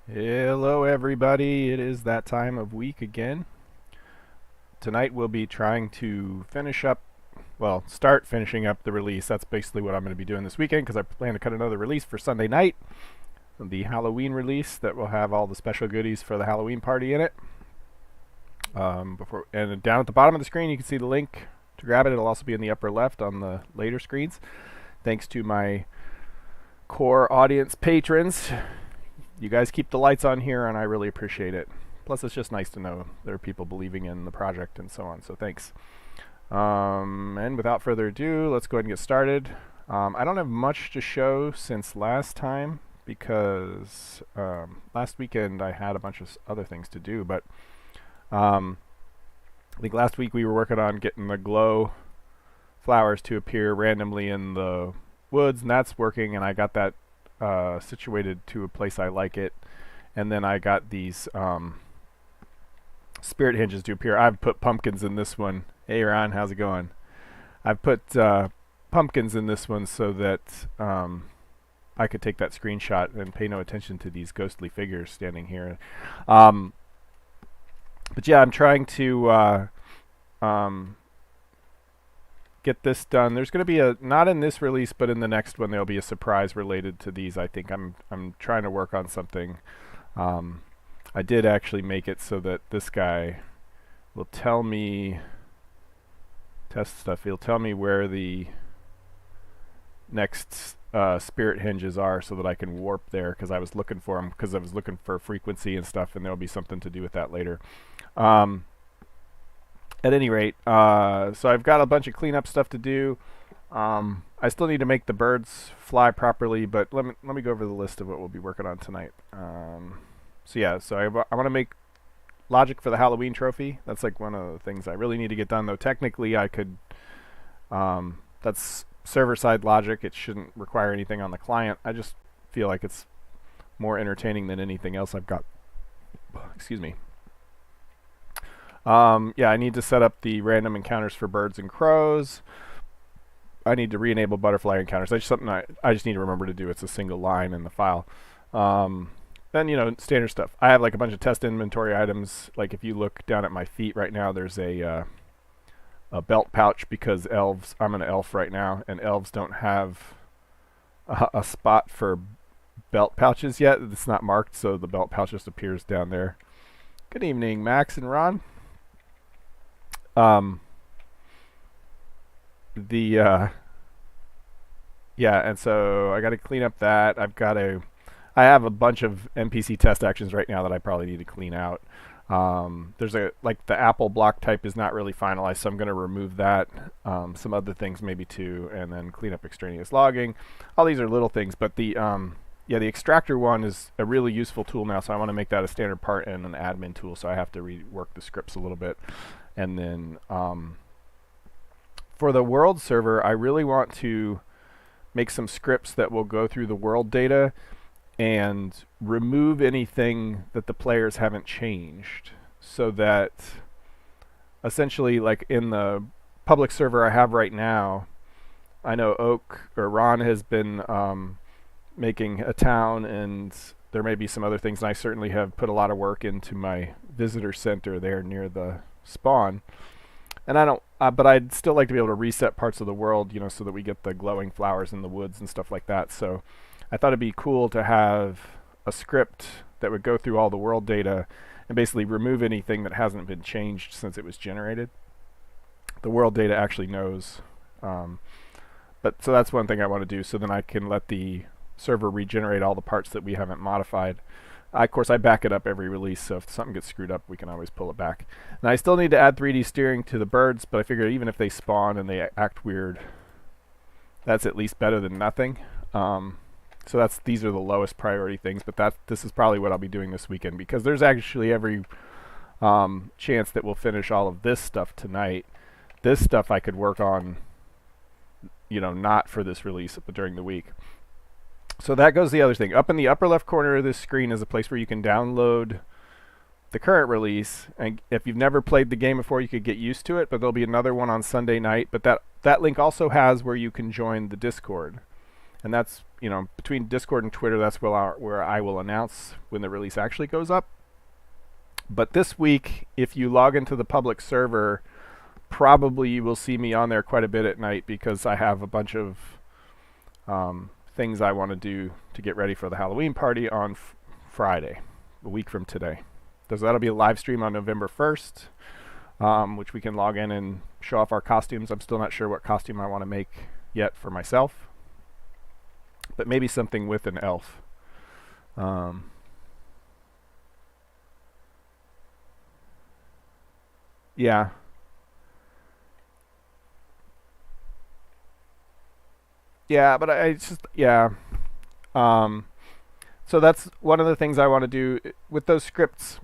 Hello everybody, it is that time of week again. Tonight we'll be trying to start finishing up the release. That's basically what I'm going to be doing this weekend because I plan to cut another release for Sunday night. The Halloween release that will have all the special goodies for the Halloween party in it. And down at the bottom of the screen you can see the link to grab it. It'll also be in the upper left on the later screens. Thanks to my core audience patrons. You guys keep the lights on here, and I really appreciate it. Plus, it's just nice to know there are people believing in the project and so on, so thanks. And without further ado, let's go ahead and get started. I don't have much to show since last time because last weekend I had a bunch of other things to do, but I think last week we were working on getting the glow flowers to appear randomly in the woods, and that's working, and I got that situated to a place I like it. And then I got these spirit hinges to appear. I've put pumpkins in this one. Hey Ron, how's it going? I've put pumpkins in this one so that I could take that screenshot and pay no attention to these ghostly figures standing here. But yeah, I'm trying to get this done. There's going to be not in this release, but in the next one there'll be a surprise related to these. I think I'm trying to work on something. I did actually make it so that this guy will tell me test stuff. He'll tell me where the next spirit hinges are so that I can warp there, because I was looking for them, because I was looking for frequency and stuff, and there'll be something to do with that later. At any rate, so I've got a bunch of cleanup stuff to do. I still need to make the birds fly properly, but let me go over the list of what we'll be working on tonight. So I want to make logic for the Halloween trophy. That's like one of the things I really need to get done, though technically I could, that's server-side logic. It shouldn't require anything on the client. I just feel like it's more entertaining than anything else I've got. Excuse me. Yeah, I need to set up the random encounters for birds and crows. I need to re-enable butterfly encounters. That's something I just need to remember to do. It's a single line in the file. Then, standard stuff. I have like a bunch of test inventory items. Like if you look down at my feet right now, there's a belt pouch, because elves, I'm an elf right now, and elves don't have a spot for belt pouches yet. It's not marked, so the belt pouch just appears down there. Good evening, Max and Ron. Yeah, and so I got to clean up that. I have a bunch of NPC test actions right now that I probably need to clean out. There's the apple block type is not really finalized, so I'm going to remove that. Some other things maybe too, and then clean up extraneous logging. All these are little things, but the extractor one is a really useful tool now, so I want to make that a standard part and an admin tool, so I have to rework the scripts a little bit. And then for the world server, I really want to make some scripts that will go through the world data and remove anything that the players haven't changed, so that essentially, like in the public server I have right now, I know Ron has been making a town, and there may be some other things, and I certainly have put a lot of work into my visitor center there near the spawn. And I don't, but I'd still like to be able to reset parts of the world, so that we get the glowing flowers in the woods and stuff like that. So I thought it'd be cool to have a script that would go through all the world data and basically remove anything that hasn't been changed since it was generated. The world data actually knows. But so that's one thing I want to do, so then I can let the server regenerate all the parts that we haven't modified. Of course, I back it up every release, so if something gets screwed up, we can always pull it back. And I still need to add 3D steering to the birds, but I figure even if they spawn and they act weird, that's at least better than nothing. So these are the lowest priority things, but this is probably what I'll be doing this weekend, because there's actually every chance that we'll finish all of this stuff tonight. This stuff I could work on, not for this release, but during the week. So that goes the other thing. Up in the upper left corner of this screen is a place where you can download the current release, and if you've never played the game before, you could get used to it, but there'll be another one on Sunday night. But that link also has where you can join the Discord. And that's, between Discord and Twitter, that's where I will announce when the release actually goes up. But this week, if you log into the public server, probably you will see me on there quite a bit at night because I have a bunch of things I want to do to get ready for the Halloween party on Friday, a week from today. So that'll be a live stream on November 1st, which we can log in and show off our costumes. I'm still not sure what costume I want to make yet for myself, but maybe something with an elf. Yeah. Yeah, but it's just, yeah. So that's one of the things I want to do with those scripts.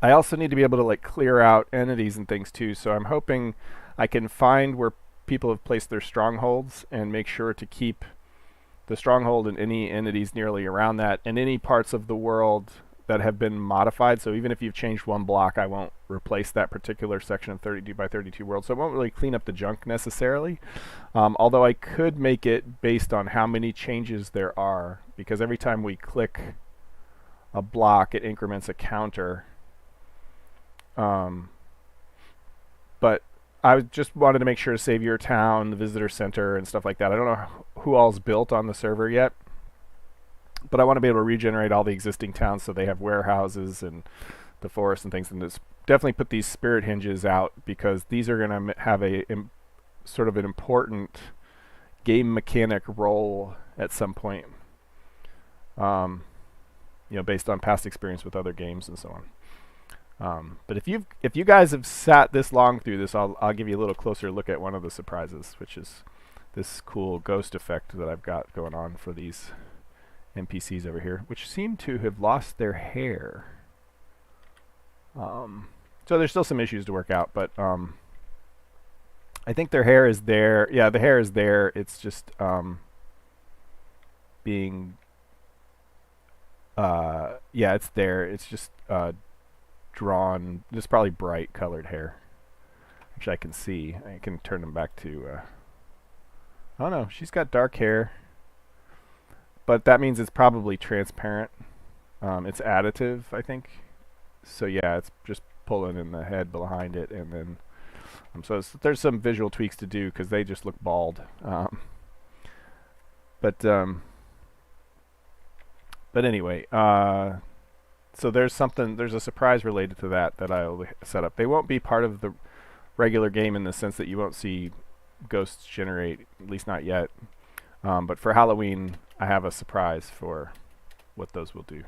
I also need to be able to like clear out entities and things too. So I'm hoping I can find where people have placed their strongholds and make sure to keep the stronghold and any entities nearly around that, and any parts of the world that have been modified. So even if you've changed one block, I won't replace that particular section of 32 by 32 world. So it won't really clean up the junk necessarily. Although I could make it based on how many changes there are, because every time we click a block, it increments a counter. But I just wanted to make sure to save your town, the visitor center, and stuff like that. I don't know who all's built on the server yet, but I want to be able to regenerate all the existing towns so they have warehouses and the forest and things. And just definitely put these spirit hinges out, because these are going to have a sort of an important game mechanic role at some point. Based on past experience with other games and so on. But if you guys have sat this long through this, I'll give you a little closer look at one of the surprises, which is this cool ghost effect that I've got going on for these NPCs over here, which seem to have lost their hair. So there's still some issues to work out, but I think their hair is there. Yeah, the hair is there. It's just being it's there. It's just drawn. It's probably bright colored hair, which I can see. I can turn them back to oh no, she's got dark hair, but that means it's probably transparent. It's additive, I think. So yeah, it's just pulling in the head behind it, and then there's some visual tweaks to do because they just look bald. But anyway, so there's a surprise related to that I'll set up. They won't be part of the regular game in the sense that you won't see ghosts generate, at least not yet. But for Halloween, I have a surprise for what those will do.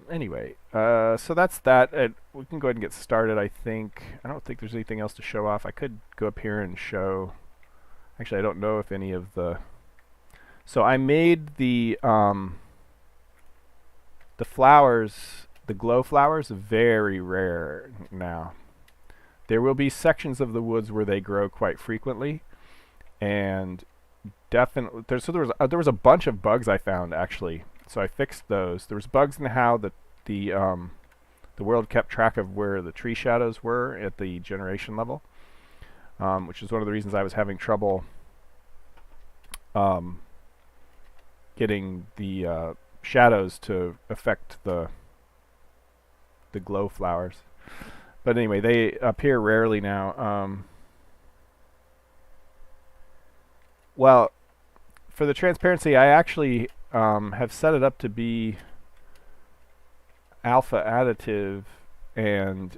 Anyway, so that's that. We can go ahead and get started, I think. I don't think there's anything else to show off. I could go up here and show... Actually, I don't know if any of the... So I made the flowers, the glow flowers, very rare now. There will be sections of the woods where they grow quite frequently, and definitely there was a bunch of bugs I found actually. So I fixed those. There was bugs in how the world kept track of where the tree shadows were at the generation level, which is one of the reasons I was having trouble getting the shadows to affect the glow flowers. But anyway, they appear rarely now. Well, for the transparency, I actually have set it up to be alpha additive, and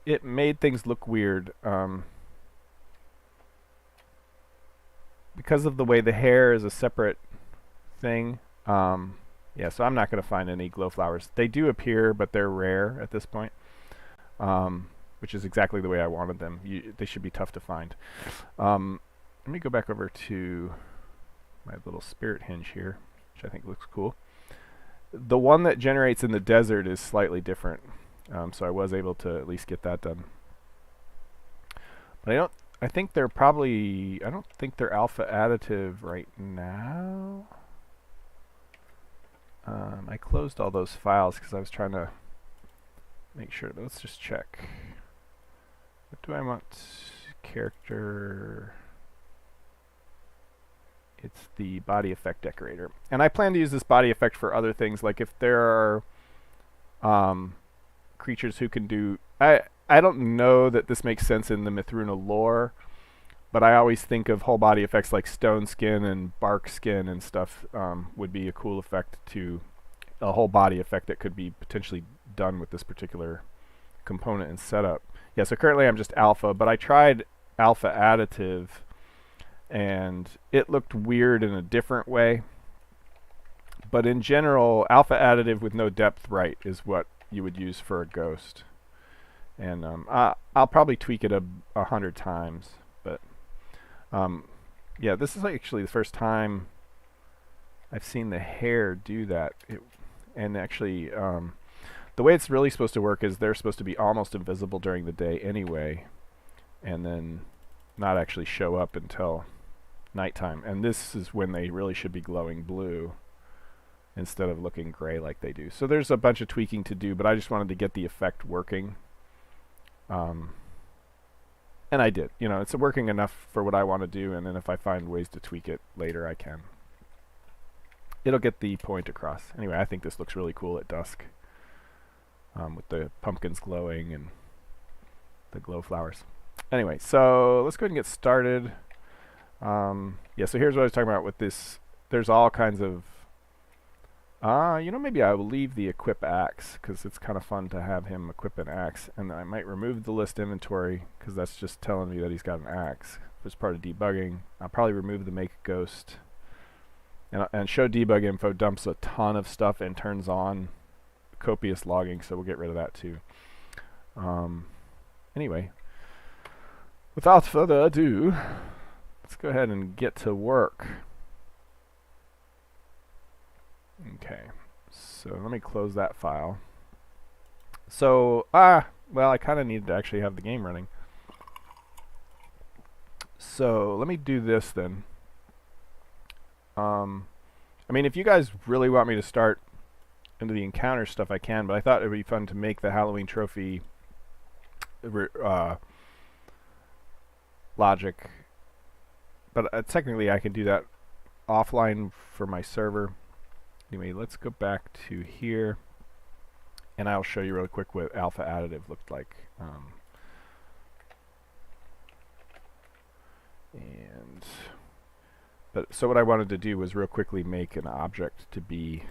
it made things look weird because of the way the hair is a separate thing. Yeah, so I'm not going to find any glow flowers. They do appear, but they're rare at this point, which is exactly the way I wanted them. They should be tough to find. Let me go back over to my little spirit hinge here, which I think looks cool. The one that generates in the desert is slightly different, so I was able to at least get that done. But I think they're probably... I don't think they're alpha additive right now. I closed all those files because I was trying to make sure. Let's just check. What do I want? Character... It's the body effect decorator. And I plan to use this body effect for other things, like if there are creatures who can do... I don't know that this makes sense in the Mythruna lore, but I always think of whole body effects like stone skin and bark skin and stuff would be a cool effect to... a whole body effect that could be potentially done with this particular component and setup. Yeah, so currently I'm just alpha, but I tried alpha additive and it looked weird in a different way. But in general, alpha additive with no depth right is what you would use for a ghost. And I'll probably tweak it 100 times. But yeah, this is actually the first time I've seen the hair do that. And actually, the way it's really supposed to work is they're supposed to be almost invisible during the day anyway, and then not actually show up until nighttime. And this is when they really should be glowing blue instead of looking gray like they do. So there's a bunch of tweaking to do, but I just wanted to get the effect working. And I did. You know, it's working enough for what I want to do, and then if I find ways to tweak it later, I can. It'll get the point across. Anyway, I think this looks really cool at dusk, with the pumpkins glowing and the glow flowers. Anyway, so let's go ahead and get started. Yeah, so here's what I was talking about with this. There's all kinds of... you know, maybe I will leave the equip axe, because it's kind of fun to have him equip an axe. And I might remove the list inventory, because that's just telling me that he's got an axe. If it's part of debugging, I'll probably remove the make ghost. And show debug info dumps a ton of stuff and turns on copious logging, so we'll get rid of that too. Anyway, without further ado, let's go ahead and get to work. Okay, so let me close that file. So, well, I kind of needed to actually have the game running. So, let me do this then. I mean, if you guys really want me to start into the encounter stuff, I can, but I thought it would be fun to make the Halloween trophy logic. But technically, I can do that offline for my server. Anyway, let's go back to here, and I'll show you really quick what alpha additive looked like. So what I wanted to do was real quickly make an object to be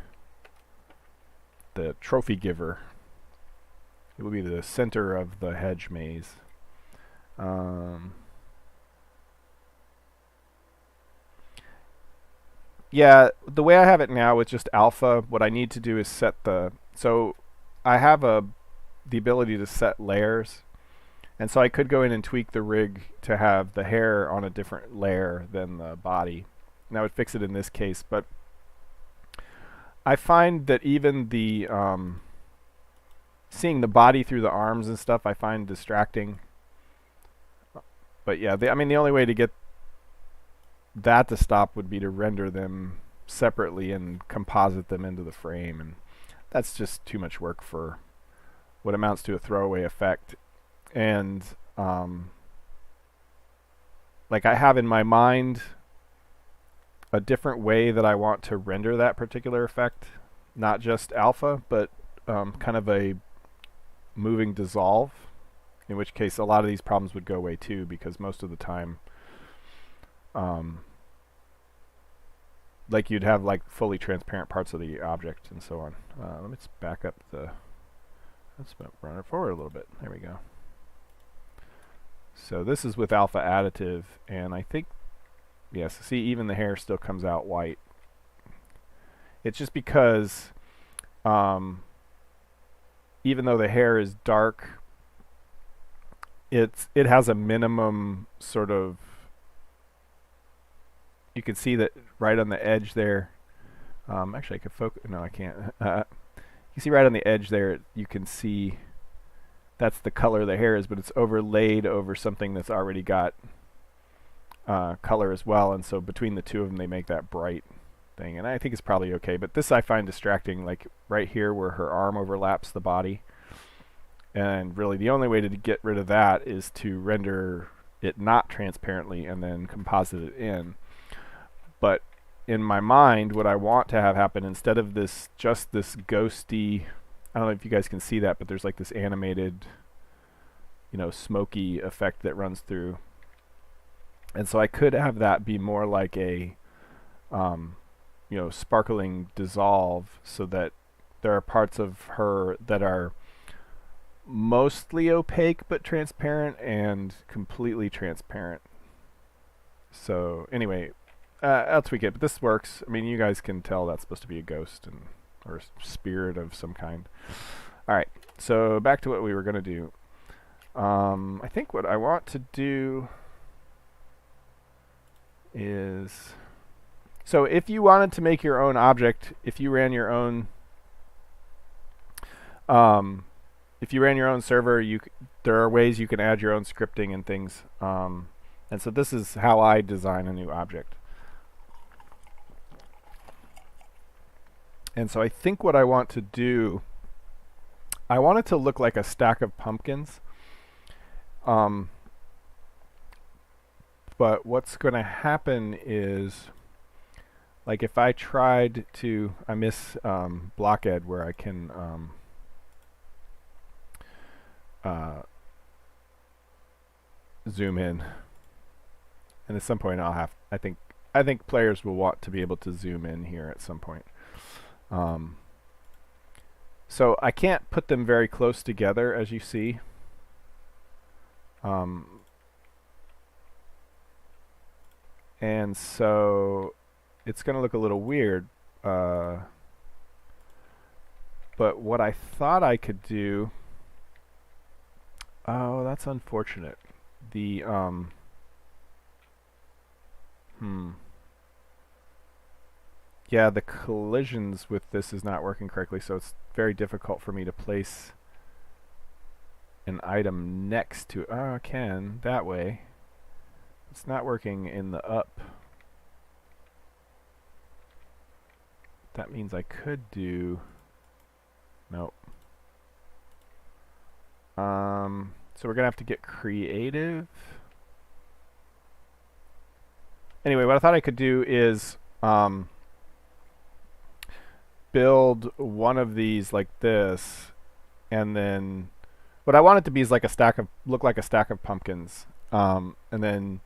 the trophy giver. It will be the center of the hedge maze. Yeah, the way I have it now with just alpha, what I need to do is set the... So I have the ability to set layers. And so I could go in and tweak the rig to have the hair on a different layer than the body. And that would fix it in this case, but I find that even the seeing the body through the arms and stuff I find distracting. But yeah, I mean the only way to get that to stop would be to render them separately and composite them into the frame, and that's just too much work for what amounts to a throwaway effect. And like I have in my mind a different way that I want to render that particular effect, not just alpha, but kind of a moving dissolve, in which case a lot of these problems would go away too, because most of the time like you'd have like fully transparent parts of the object and so on. Let me just back up let's run it forward a little bit. There we go. So this is with alpha additive, and I think, yes, see, even the hair still comes out white. It's just because even though the hair is dark, it has a minimum sort of... You can see that right on the edge there. Actually, I could focus. No, I can't. You see right on the edge there, you can see that's the color the hair is, but it's overlaid over something that's already got color as well, and so between the two of them they make that bright thing, and I think it's probably okay. But this I find distracting, like right here where her arm overlaps the body, and really the only way to get rid of that is to render it not transparently and then composite it in. But in my mind, what I want to have happen, instead of this, just this ghosty, I don't know if you guys can see that, but there's like this animated, you know, smoky effect that runs through. And so I could have that be more like a, you know, sparkling dissolve, so that there are parts of her that are mostly opaque but transparent and completely transparent. So anyway, I'll tweak it, but this works. I mean, you guys can tell that's supposed to be a ghost and or a spirit of some kind. All right, so back to what we were going to do. I think what I want to do is, so if you wanted to make your own object, if you ran your own server, there are ways you can add your own scripting and things. And so this is how I design a new object. And so I think what I want to do, I want it to look like a stack of pumpkins. But what's going to happen is, like if I tried to, I miss blocked where I can zoom in. And at some point I'll have, I think players will want to be able to zoom in here at some point. So I can't put them very close together, as you see. And so it's going to look a little weird. But what I thought I could do, oh, that's unfortunate. The yeah, the collisions with this is not working correctly, so it's very difficult for me to place an item next to, oh, I can that way. It's not working in the up. That means I could do, nope. So we're gonna have to get creative. Anyway, what I thought I could do is build one of these like this, and then what I want it to be is like a stack of, look like a stack of pumpkins, and then,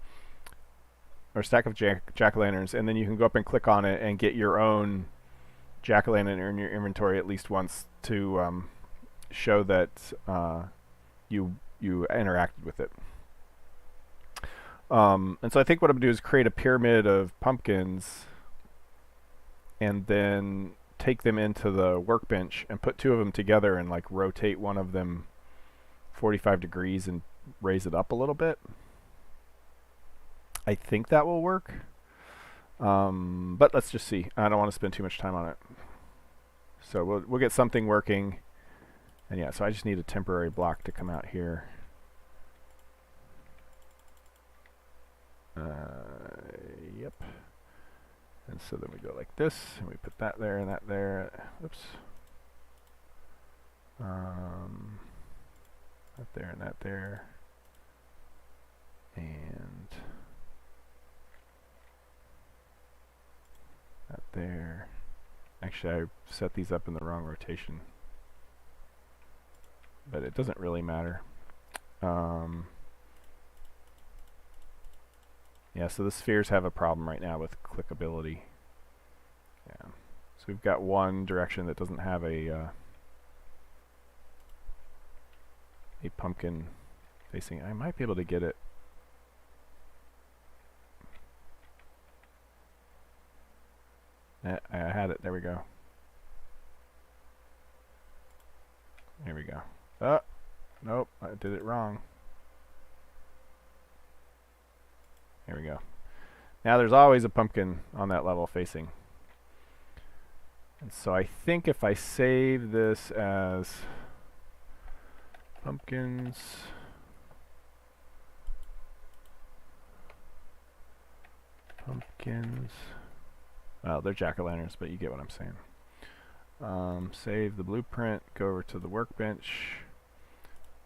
or stack of jack-o'-lanterns, and then you can go up and click on it and get your own jack-o'-lantern in your inventory at least once to show that you interacted with it. And so I think what I'm going to do is create a pyramid of pumpkins and then take them into the workbench and put two of them together and like rotate one of them 45 degrees and raise it up a little bit. I think that will work. But let's just see. I don't want to spend too much time on it. So we'll get something working. And yeah, so I just need a temporary block to come out here. Yep. And so then we go like this, and we put that there and that there. Oops. That there and that there. And that there. Actually, I set these up in the wrong rotation. But it doesn't really matter. Yeah, so the spheres have a problem right now with clickability. Yeah, so we've got one direction that doesn't have a pumpkin facing. I might be able to get it. I had it. There we go. There we go. Oh, nope, I did it wrong. There we go. Now there's always a pumpkin on that level facing. And so I think if I save this as pumpkins, well, they're jack-o'-lanterns, but you get what I'm saying. Save the blueprint, go over to the workbench,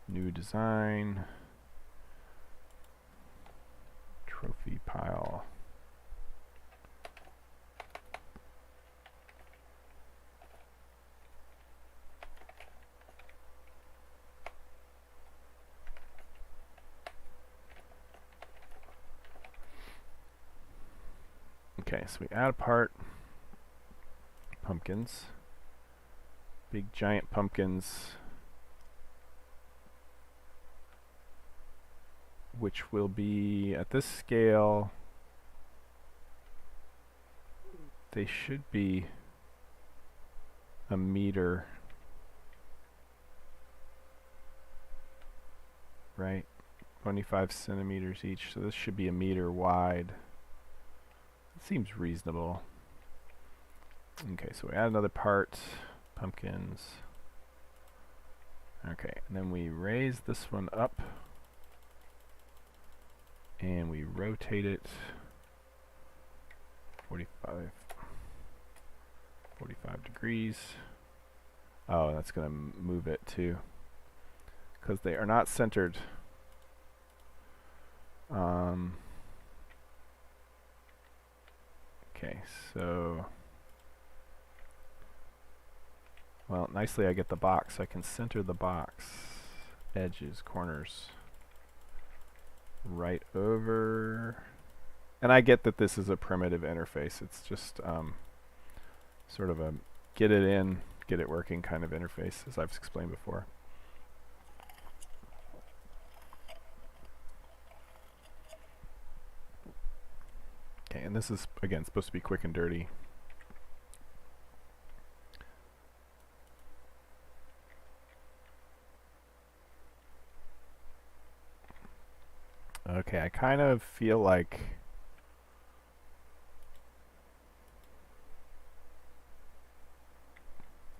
new design, trophy pile, Okay, so we add a part, pumpkins, big giant pumpkins, which will be at this scale, they should be a meter, right? 25 centimeters each, so this should be a meter wide. It seems reasonable. Okay, so we add another part, pumpkins. Okay, and then we raise this one up and we rotate it 45 degrees. Oh, that's going to move it too, because they are not centered. Okay, so, well, nicely I get the box. I can center the box, edges, corners, right over. And I get that this is a primitive interface. It's just sort of a get it in, get it working kind of interface, as I've explained before. Okay, and this is, again, supposed to be quick and dirty. Okay, I kind of feel like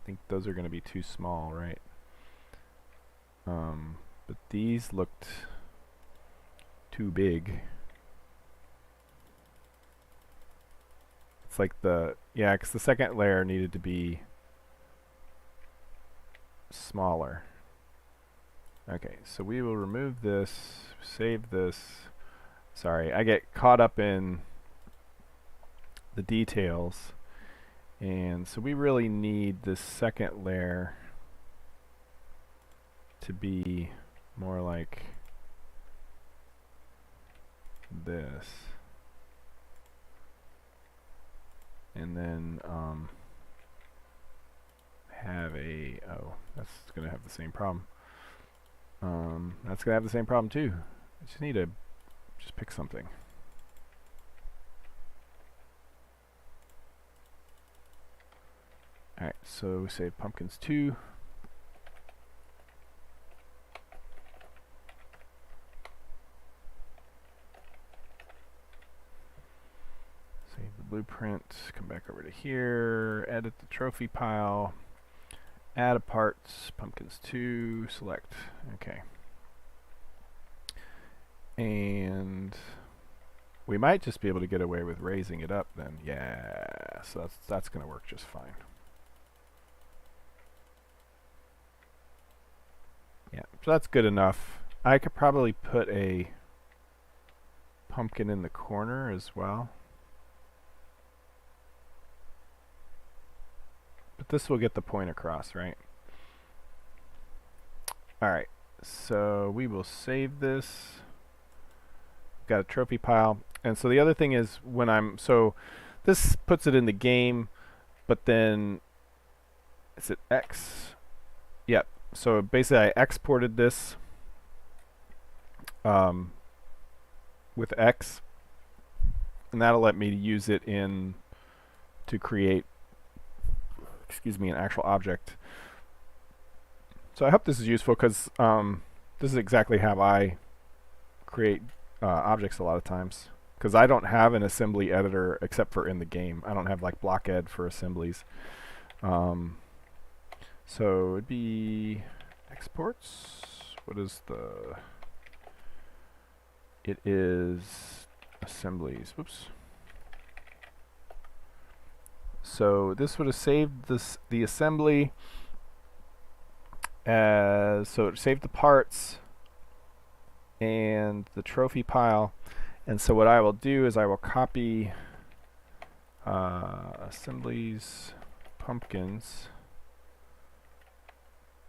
I think those are going to be too small, right? But these looked too big. It's like yeah, because the second layer needed to be smaller. Okay, so we will remove this, save this. Sorry, I get caught up in the details. And so we really need this second layer to be more like this. And then have a, oh, that's going to have the same problem. That's going to have the same problem too. I just need to just pick something. Alright, so save pumpkins 2. Save the blueprint, come back over to here, edit the trophy pile, add a parts, pumpkins 2, select, okay. And we might just be able to get away with raising it up then. Yeah, so that's going to work just fine. Yeah, so that's good enough. I could probably put a pumpkin in the corner as well. But this will get the point across, right? Alright, so we will save this. Got a trophy pile. And so the other thing is when so this puts it in the game, but then, is it X? Yep. So basically I exported this with X, and that'll let me use it to create, excuse me, an actual object. So I hope this is useful, because this is exactly how I create objects a lot of times, because I don't have an assembly editor except for in the game. I don't have like blocked for assemblies. So it'd be exports. What is it is assemblies. Whoops. So this would have saved the assembly as, so it saved the parts and the trophy pile. And so what I will do is I will copy assemblies pumpkins.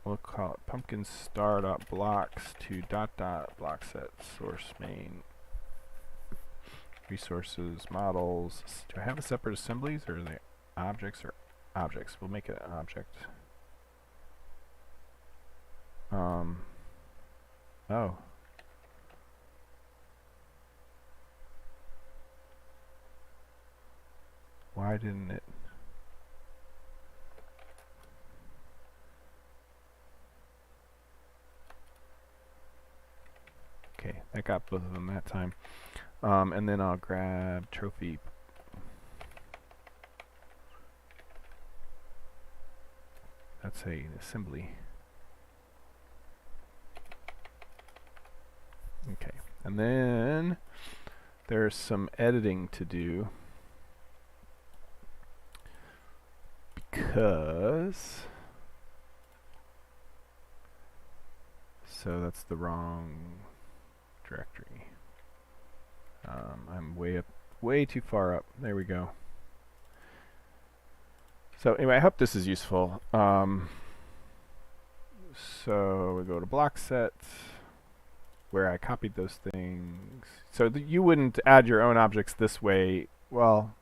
We'll call it pumpkin star.blocks to .. block set source main. resources, models. Do I have a separate assemblies, or are they objects or objects? We'll make it an object. Oh. Why didn't it? Okay, that got both of them that time. And then I'll grab trophy. That's an assembly. Okay, and then there's some editing to do because so that's the wrong directory. I'm way too far up. There we go. So anyway, I hope this is useful. So we go to block set, where I copied those things. So you wouldn't add your own objects this way. Well,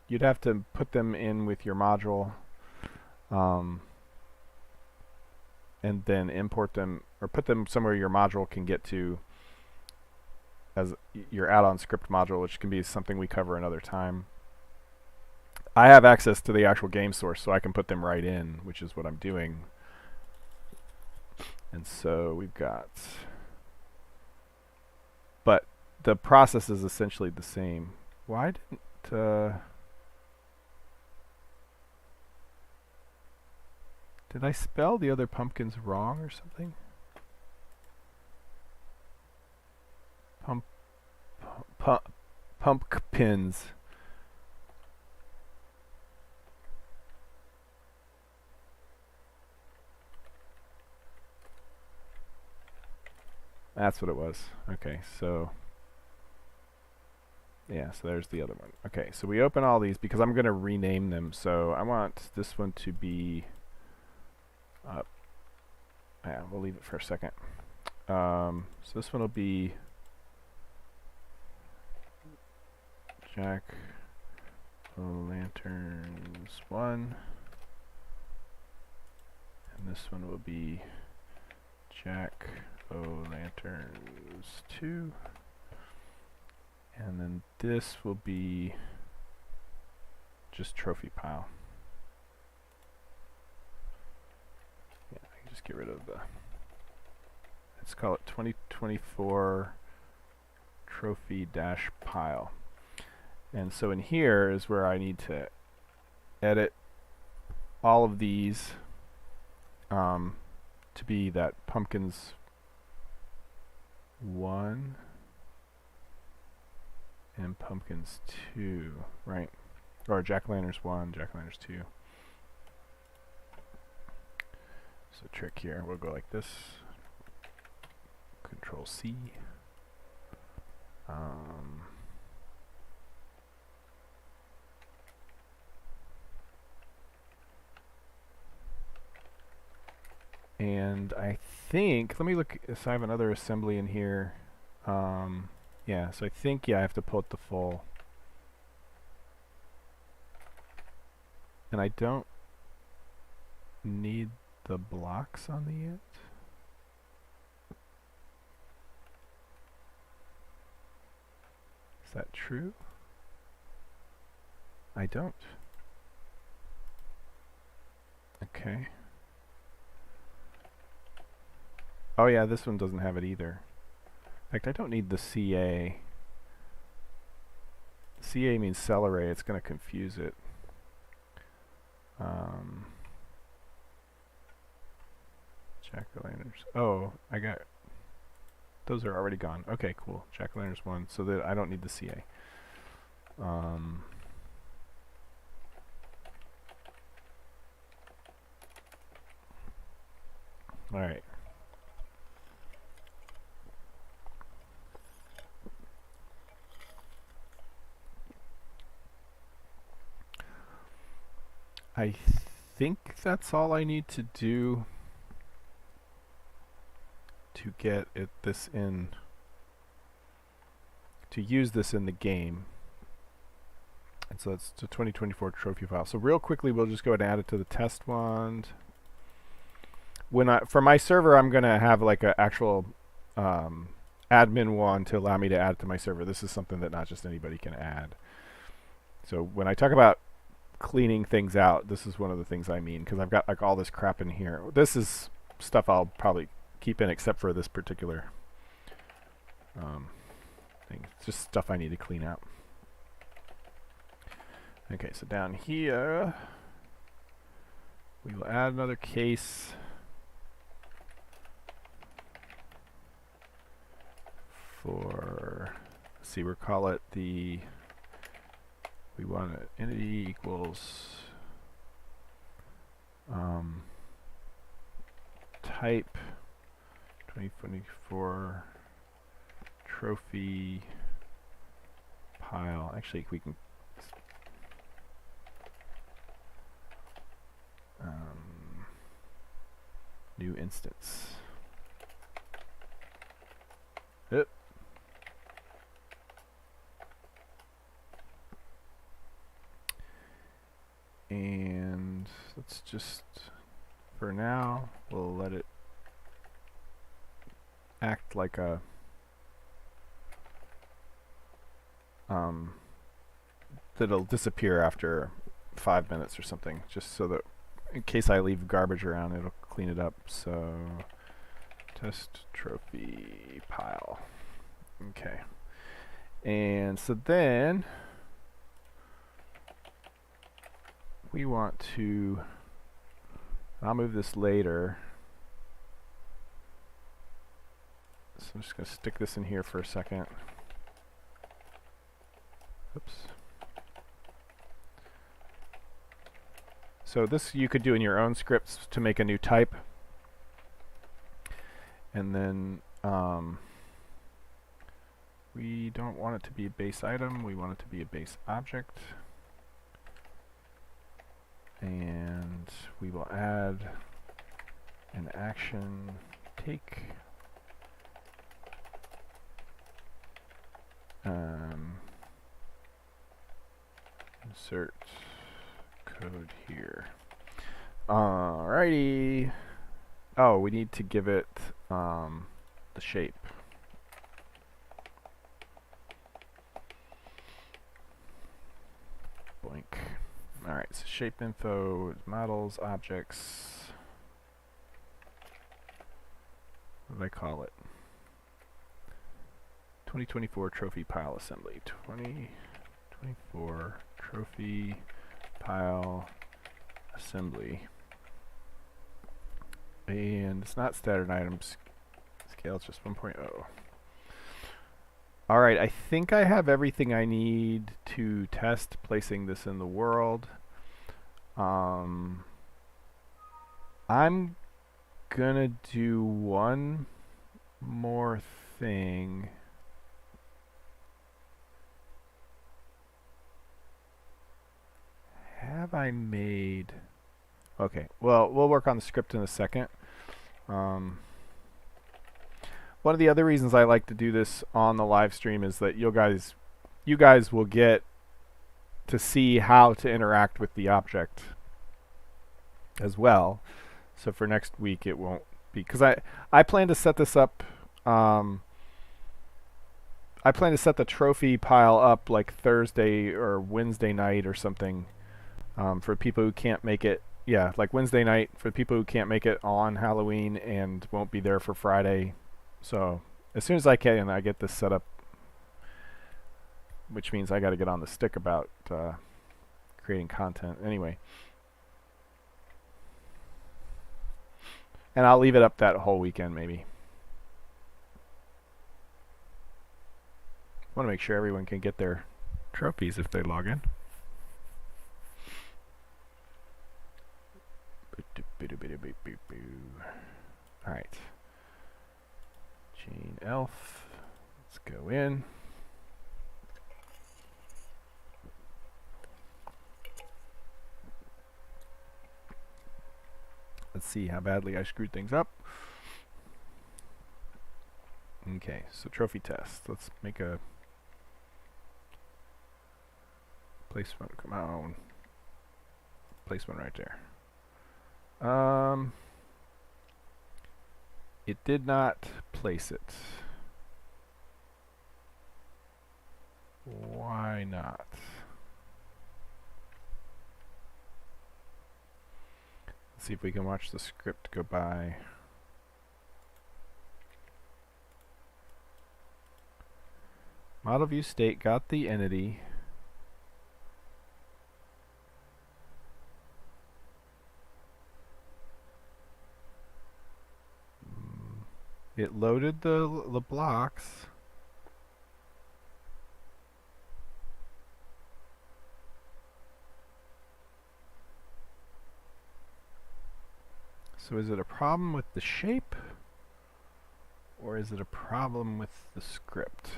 you'd have to put them in with your module, and then import them or put them somewhere your module can get to as your add-on script module, which can be something we cover another time. I have access to the actual game source, so I can put them right in, which is what I'm doing. And so we've got, but the process is essentially the same. Why didn't did I spell the other pumpkins wrong or something? Pumpkins. That's what it was. Okay, so yeah, so there's the other one. Okay, so we open all these because I'm going to rename them. So I want this one to be yeah, we'll leave it for a second. So this one will be Jack-o'-lanterns 1, and this one will be Jack-o'-lanterns 2, and then this will be just trophy pile. Yeah, I can just get rid of the, let's call it 2024 trophy dash pile. And so in here is where I need to edit all of these to be that pumpkins 1 and pumpkins 2, right? Or jack-o'-lanterns 1, jack-o'-lanterns 2. So trick here, we'll go like this. Control C. And I think, let me look, so I have another assembly in here. Yeah, so I think, yeah, I have to pull it the full. And I don't need the blocks on the it. Is that true? I don't. Okay. Oh yeah, this one doesn't have it either. In fact, I don't need the CA. CA means cell array. It's going to confuse it. Jack-o'-lanterns. Oh, I got... Those are already gone. Okay, cool. Jack-o'-lanterns 1. So that I don't need the CA. Alright. I think that's all I need to do to get this in. to use this in the game. And so it's a 2024 trophy file. So real quickly, we'll just go ahead and add it to the test wand. For my server, I'm going to have like an actual admin wand to allow me to add it to my server. This is something that not just anybody can add. So when I talk about cleaning things out, this is one of the things I mean, because I've got like all this crap in here. This is stuff I'll probably keep in except for this particular thing. It's just stuff I need to clean out. Okay, so down here, we will add another case for, let's see, we'll call it the, we want it entity equals type 2024 trophy pile. Actually, we can new instance. Yep. And let's just, for now, we'll let it act like a that'll disappear after 5 minutes or something, just so that in case I leave garbage around, it'll clean it up. So test trophy pile. Okay. And so then we want to, I'll move this later. So I'm just going to stick this in here for a second. Oops. So this you could do in your own scripts to make a new type. And then we don't want it to be a base item, we want it to be a base object. And we will add an action take. Insert code here. Alrighty. Oh, we need to give it the shape. Boink. Alright, so shape info, models, objects. What do I call it? 2024 trophy pile assembly. 2024 trophy pile assembly. And it's not standard items scale, it's just 1.0. Alright, I think I have everything I need to test placing this in the world. I'm gonna do one more thing. Have I made... Okay, well, we'll work on the script in a second. One of the other reasons I like to do this on the live stream is that you guys will get to see how to interact with the object as well. So for next week it won't be, because I plan to set this up, I plan to set the trophy pile up like Thursday or Wednesday night or something, for people who can't make it. Yeah, like Wednesday night for people who can't make it on Halloween and won't be there for Friday. So as soon as I can, I get this set up, which means I got to get on the stick about creating content anyway. And I'll leave it up that whole weekend maybe. Want to make sure everyone can get their trophies if they log in. Alright. Gene Elf. Let's go in. Let's see how badly I screwed things up. Okay, so trophy test. Let's make a Placement, come on. Placement right there. It did not place it. Why not? Let's see if we can watch the script go by. Model view state got the entity. It loaded the blocks. So is it a problem with the shape, or is it a problem with the script?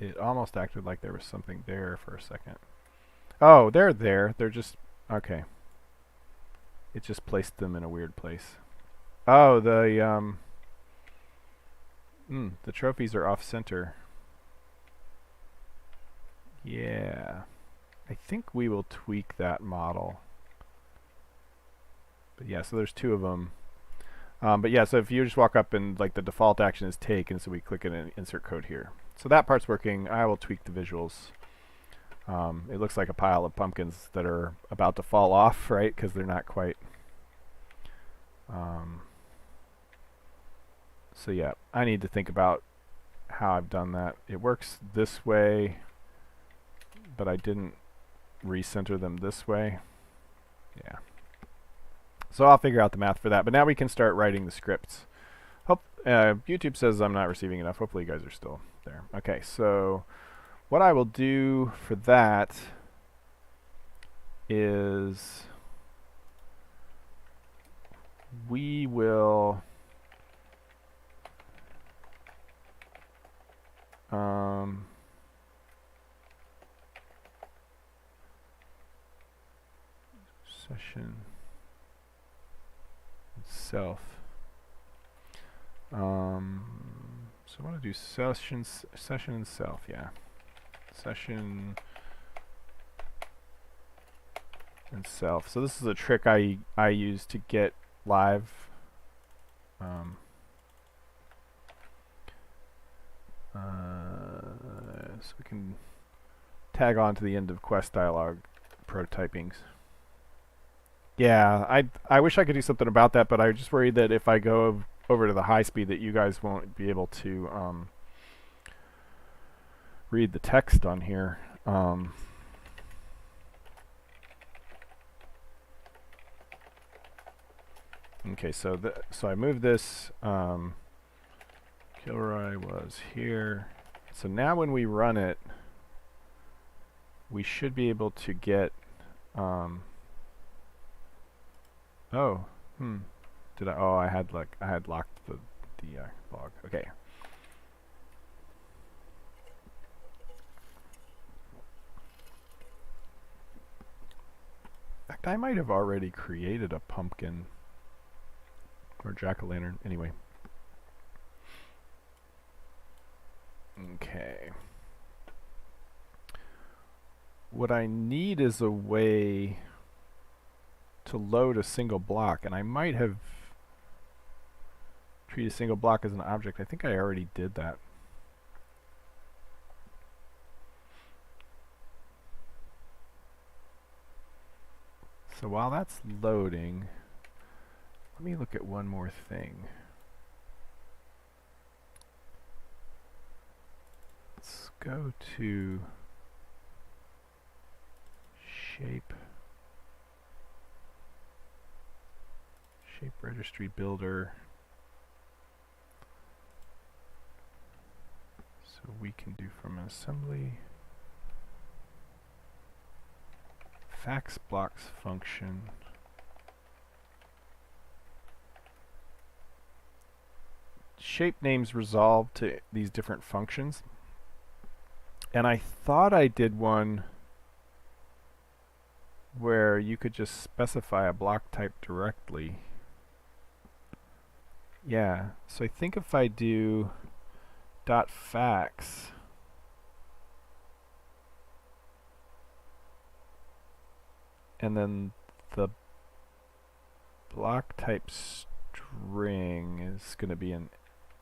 It almost acted like there was something there for a second. Oh, they're there. They're just... okay. It just placed them in a weird place. Oh, the trophies are off-center. Yeah. I think we will tweak that model. But yeah, so there's two of them. But yeah, so if you just walk up and like the default action is take, and so we click and insert code here. So that part's working. I will tweak the visuals. It looks like a pile of pumpkins that are about to fall off, right? Because they're not quite. So yeah, I need to think about how I've done that. It works this way, but I didn't recenter them this way. Yeah. So I'll figure out the math for that. But now we can start writing the scripts. YouTube says I'm not receiving enough. Hopefully you guys are still there. Okay, so what I will do for that is we will session itself. So I want to do session and self, yeah. Session and self. So this is a trick I use to get live. So we can tag on to the end of quest dialog prototypings. Yeah, I wish I could do something about that, but I'm just worried that if I go over to the high speed that you guys won't be able to read the text on here. Okay, so I moved this. Kilroy was here. So now when we run it, we should be able to get. Oh, did I? Oh, I had locked the log. Okay. In fact, I might have already created a pumpkin or jack-o'-lantern. Anyway. Okay. What I need is a way to load a single block, and I might have treated a single block as an object. I think I already did that. So while that's loading, let me look at one more thing. Let's go to shape registry builder. So we can do from an assembly fax blocks function. Shape names resolve to these different functions. And I thought I did one where you could just specify a block type directly. Yeah, so I think if I do dot facts, and then the block type string is going to be an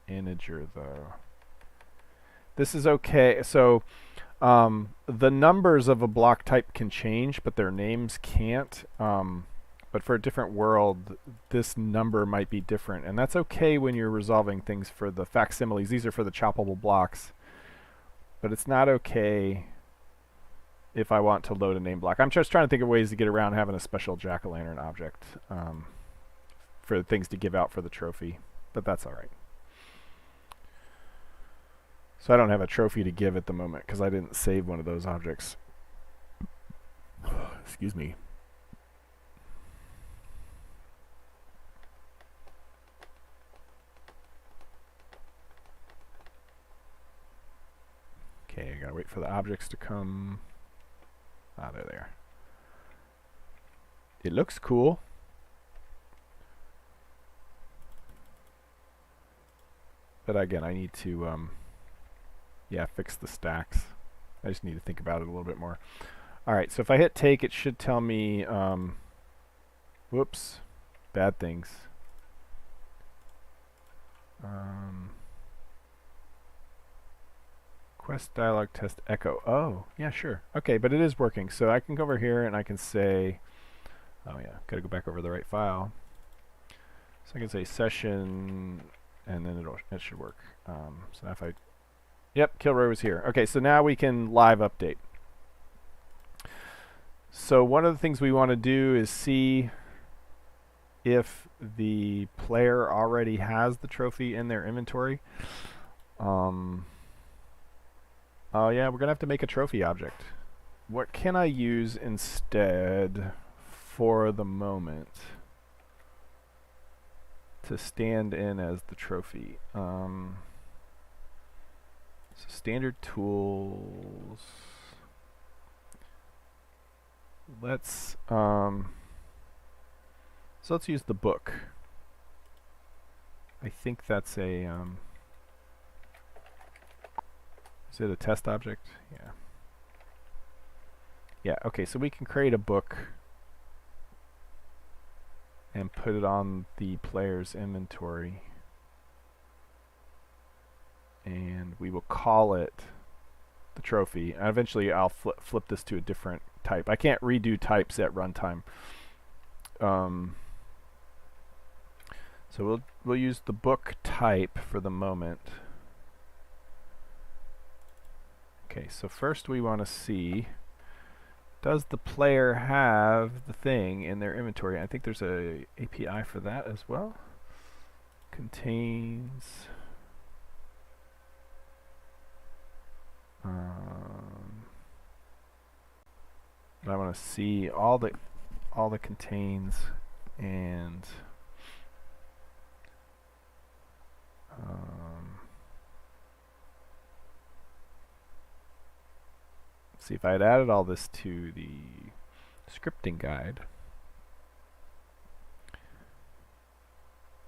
integer though. This is okay. So the numbers of a block type can change, but their names can't. But for a different world, this number might be different. And that's okay when you're resolving things for the facsimiles. These are for the choppable blocks. But it's not okay if I want to load a name block. I'm just trying to think of ways to get around having a special jack-o'-lantern object for things to give out for the trophy. But that's all right. So I don't have a trophy to give at the moment because I didn't save one of those objects. Excuse me. Okay, I gotta wait for the objects to come. Ah, they're there. It looks cool. But again, I need to fix the stacks. I just need to think about it a little bit more. Alright, so if I hit take, it should tell me, whoops, bad things. Quest dialog test echo. Oh, yeah, sure. Okay, but it is working. So I can go over here and I can say, oh yeah, gotta go back over the right file. So I can say session, and then it should work. So if I, yep, Kilroy was here. Okay, so now we can live update. So one of the things we want to do is see if the player already has the trophy in their inventory. Oh yeah, we're gonna have to make a trophy object. What can I use instead for the moment to stand in as the trophy? So standard tools. Let's let's use the book. I think that's a is it a test object? Yeah. Yeah, okay, so we can create a book and put it on the player's inventory. And we will call it the trophy. And eventually I'll flip this to a different type. I can't redo types at runtime. So we'll use the book type for the moment. Okay, so first we want to see, does the player have the thing in their inventory? I think there's a API for that as well. Contains I want to see all the contains and see if I had added all this to the scripting guide.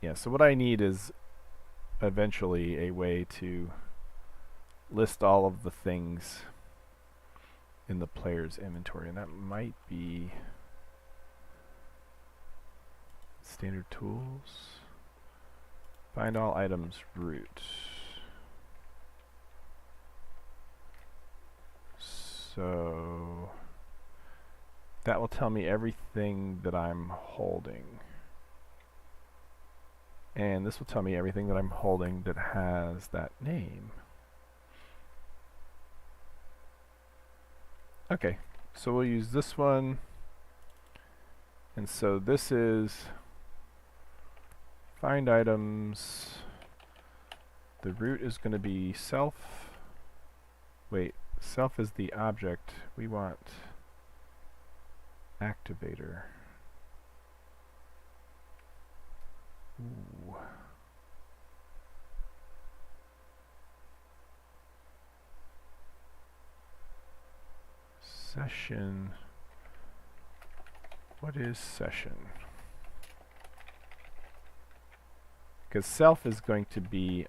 Yeah, so what I need is eventually a way to list all of the things in the player's inventory, and that might be standard tools. Find all items root. So that will tell me everything that I'm holding. And this will tell me everything that I'm holding that has that name. Okay, so we'll use this one. And so this is find items. The root is going to be self. Wait, self is the object. We want activator. Ooh. Session. What is session? because self is going to be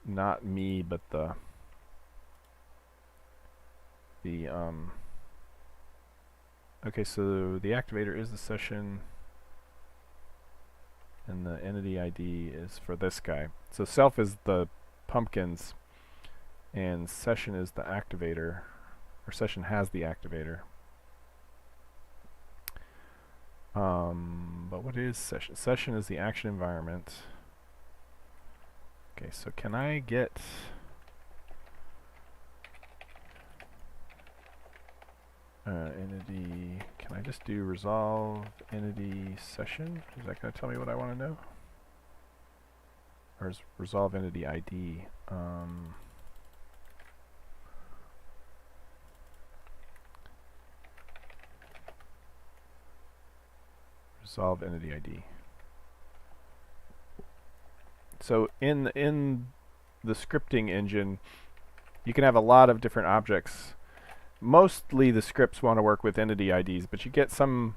not me, but the okay, so the activator is the session, and the entity ID is for this guy. So self is the pumpkins, and session is the activator, or session has the activator. But what is session? Session is the action environment. Okay, so can I get entity? Can I just do resolve entity session? Is that going to tell me what I want to know? Or is resolve entity ID? Resolve entity ID. So in the scripting engine, you can have a lot of different objects. Mostly the scripts want to work with entity IDs, but you get some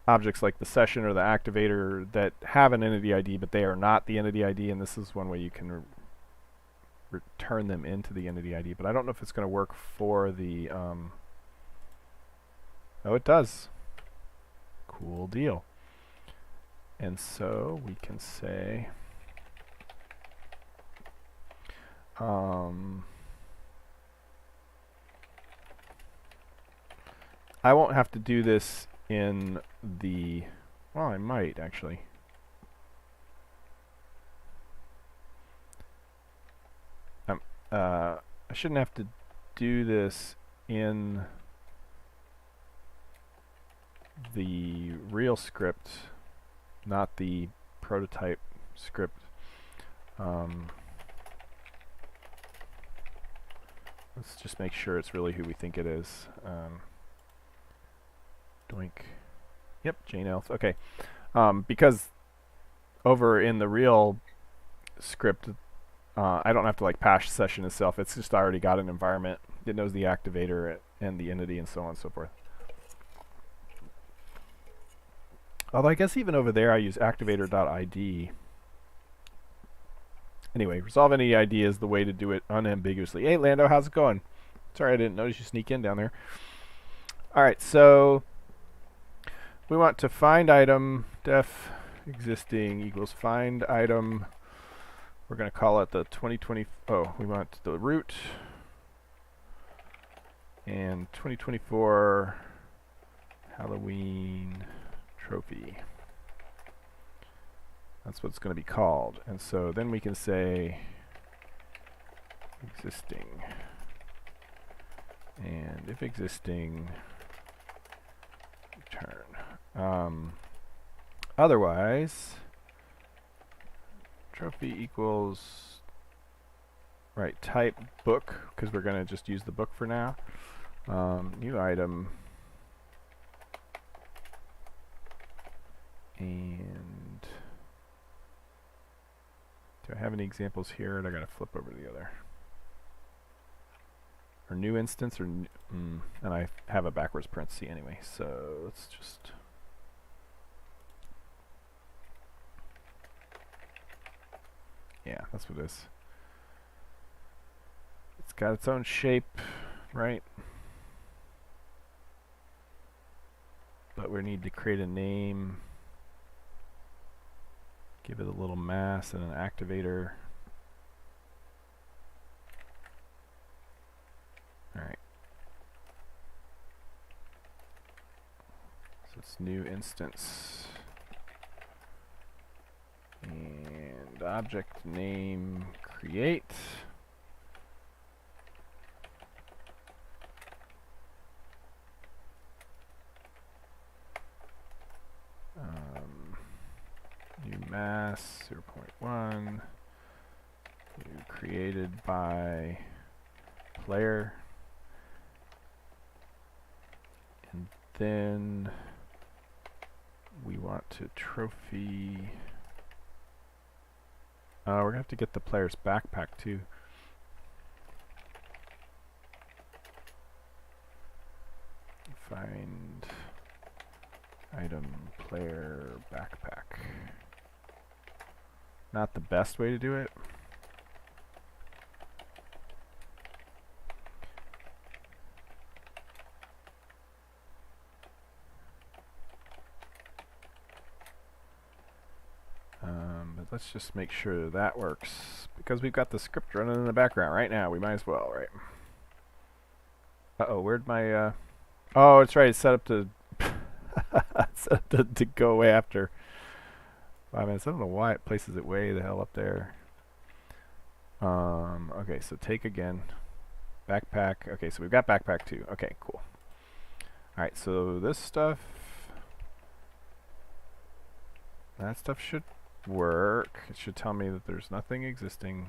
objects like the session or the activator that have an entity ID, but they are not the entity ID, and this is one way you can return them into the entity ID. But I don't know if it's going to work for the... oh, it does. Cool deal. And so we can say... I won't have to do this in the... well, I might, actually. I shouldn't have to do this in the real script, not the prototype script. Let's just make sure it's really who we think it is. Doink. Yep, Jane Elf. Okay. Because over in the real script, I don't have to like pass session itself. It's just already got an environment. It knows the activator and the entity and so on and so forth. Although I guess even over there I use activator.id. Anyway, resolve entity ID is the way to do it unambiguously. Hey Lando, how's it going? Sorry I didn't notice you sneak in down there. Alright, so we want to find item def existing equals find item. We're going to call it the 2020. Oh, we want the root and 2024 Halloween trophy. That's what it's going to be called. And so then we can say existing. And if existing, return. Otherwise, trophy equals, right, type book, because we're going to just use the book for now. New item. And do I have any examples here? Or I got to flip over to the other. Or new instance, or and I have a backwards parenthesis anyway, so let's just... yeah, that's what it is. It's got its own shape, right? But we need to create a name, give it a little mass and an activator. Alright. So it's new instance. And object name create. New mass 0.1. New created by player. And then we want to trophy. We're going to have to get the player's backpack too. Find item player backpack. not the best way to do it. But let's just make sure that works, because we've got the script running in the background right now. We might as well, right? Uh-oh, where'd my, oh, it's right, it's set up to, set up to go away after 5 minutes. I don't know why it places it way the hell up there. Okay, so take again. Backpack. Okay, so we've got backpack 2. Okay, cool. Alright, so this stuff, that stuff should work. It should tell me that there's nothing existing.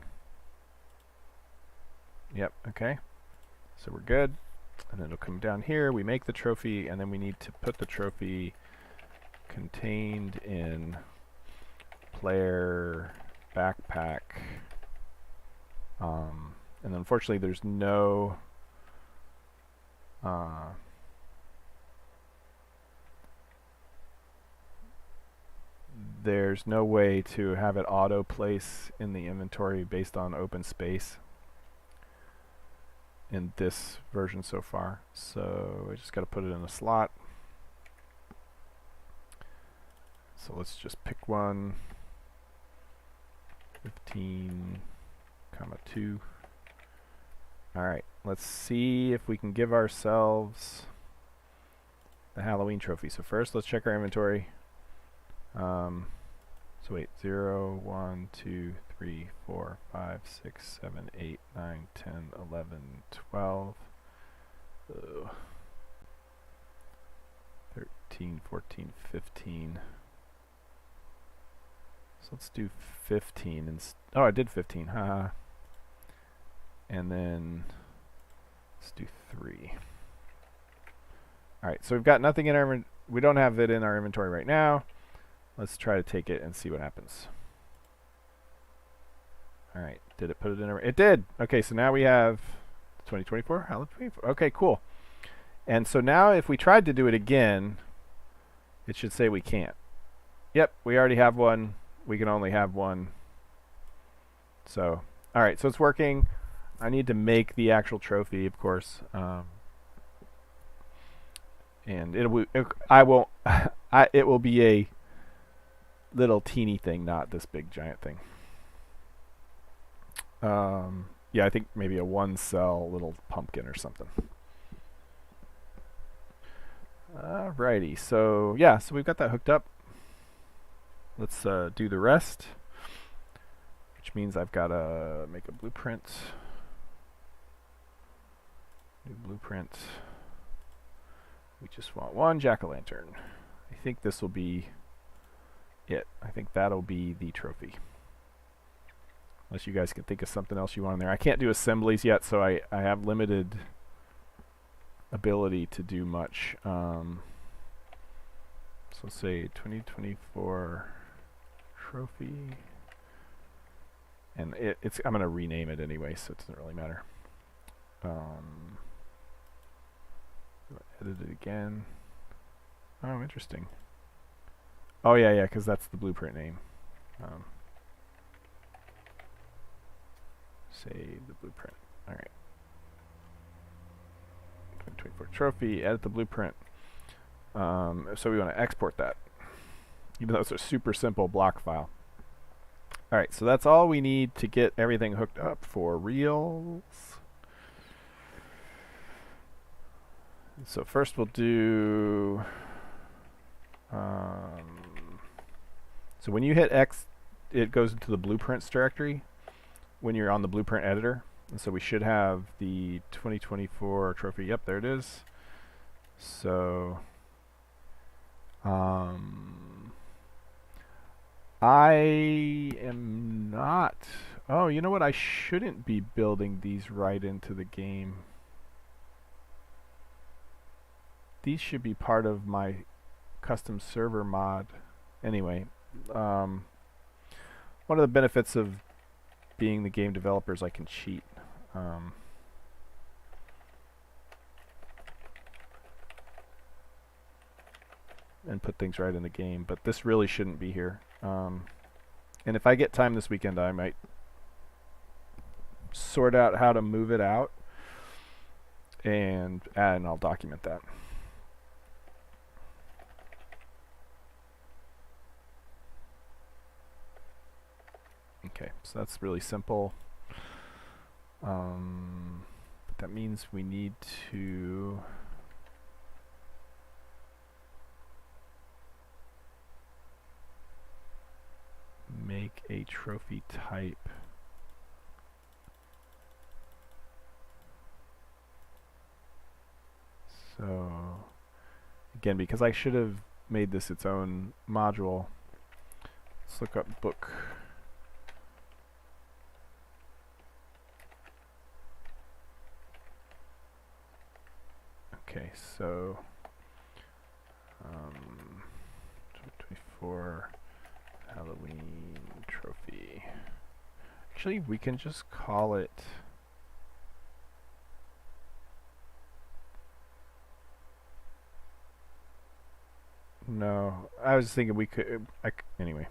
Yep, okay. So we're good. And then it'll come down here. We make the trophy, and then we need to put the trophy contained in player backpack. And unfortunately, there's no way to have it auto place in the inventory based on open space in this version so far. So I just got to put it in a slot. So let's just pick one. 15, comma 2. Alright, let's see if we can give ourselves the Halloween trophy. So first, let's check our inventory. So wait, 0, 1, 2, 3, 4, 5, 6, 7, 8, 9, 10, 11, 12, 13, 14, 15. So let's do 15. Oh, I did 15. Haha. And then let's do 3. Alright, so we've got nothing in our we don't have it in our inventory right now. Let's try to take it and see what happens. Alright, did it put it in our... It did! Okay, so now we have 2024? Halloween 24. Okay, cool. And so now if we tried to do it again, it should say we can't. Yep, we already have one. We can only have one. So, alright, so it's working. I need to make the actual trophy, of course. And it will be a little teeny thing, not this big giant thing. Yeah, I think maybe a 1-cell little pumpkin or something. Alrighty, so yeah, so we've got that hooked up. Let's do the rest, which means I've got to make a blueprint. New blueprint. We just want one jack-o'-lantern. I think this will be it. I think that'll be the trophy. Unless you guys can think of something else you want in there. I can't do assemblies yet, so I have limited ability to do much. So let's say 2024 trophy. And I'm going to rename it anyway, so it doesn't really matter. Edit it again. Oh, interesting. Oh, yeah, because that's the blueprint name. Save the blueprint. All right. 2024 trophy, edit the blueprint. So we want to export that, even though it's a super simple block file. All right, so that's all we need to get everything hooked up for reals. So first we'll do, so when you hit X, it goes into the blueprints directory when you're on the blueprint editor. And so we should have the 2024 trophy. Yep, there it is. So I am not, oh, you know what? I shouldn't be building these right into the game. These should be part of my custom server mod. Anyway, one of the benefits of being the game developer is I can cheat. And put things right in the game, but this really shouldn't be here. And if I get time this weekend, I might sort out how to move it out, and I'll document that. Okay, so that's really simple. But that means we need to make a trophy type. So again, because I should have made this its own module, let's look up book. Okay, so 24 Halloween trophy. Actually, we can just call it no. I was thinking we could. Anyway,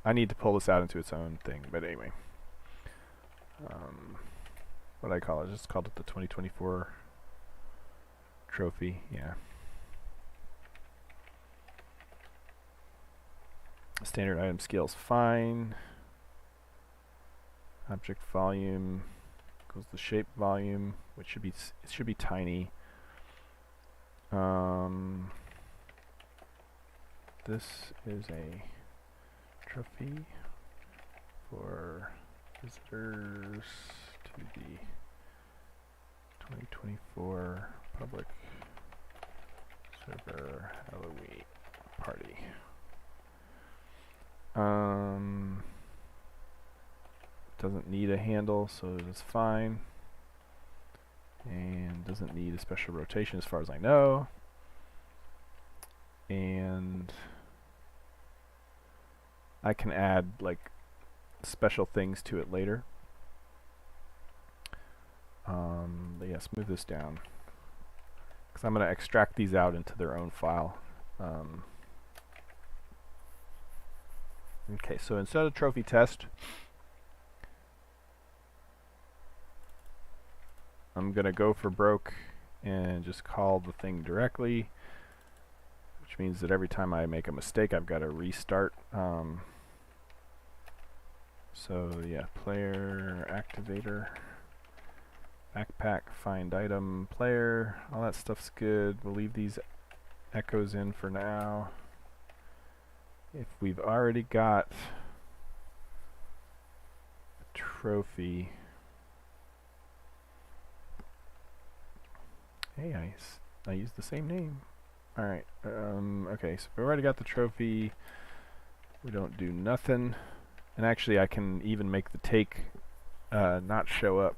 I need to pull this out into its own thing. But anyway, what I call it? I just called it the 2024 trophy. Yeah. Standard item scale is fine. Object volume equals the shape volume, which should be it should be tiny. This is a trophy for visitors to the 2024 public server Halloween party. Doesn't need a handle, so it's fine. And doesn't need a special rotation as far as I know. And I can add like special things to it later. But yes, move this down, because I'm going to extract these out into their own file. Okay, so instead of trophy test, I'm going to go for broke and just call the thing directly, which means that every time I make a mistake, I've got to restart. So yeah, player, activator, backpack, find item, player, all that stuff's good. We'll leave these echoes in for now. If we've already got a trophy, hey, I used the same name. All right. Okay, so we've already got the trophy. We don't do nothing. And actually, I can even make the take not show up,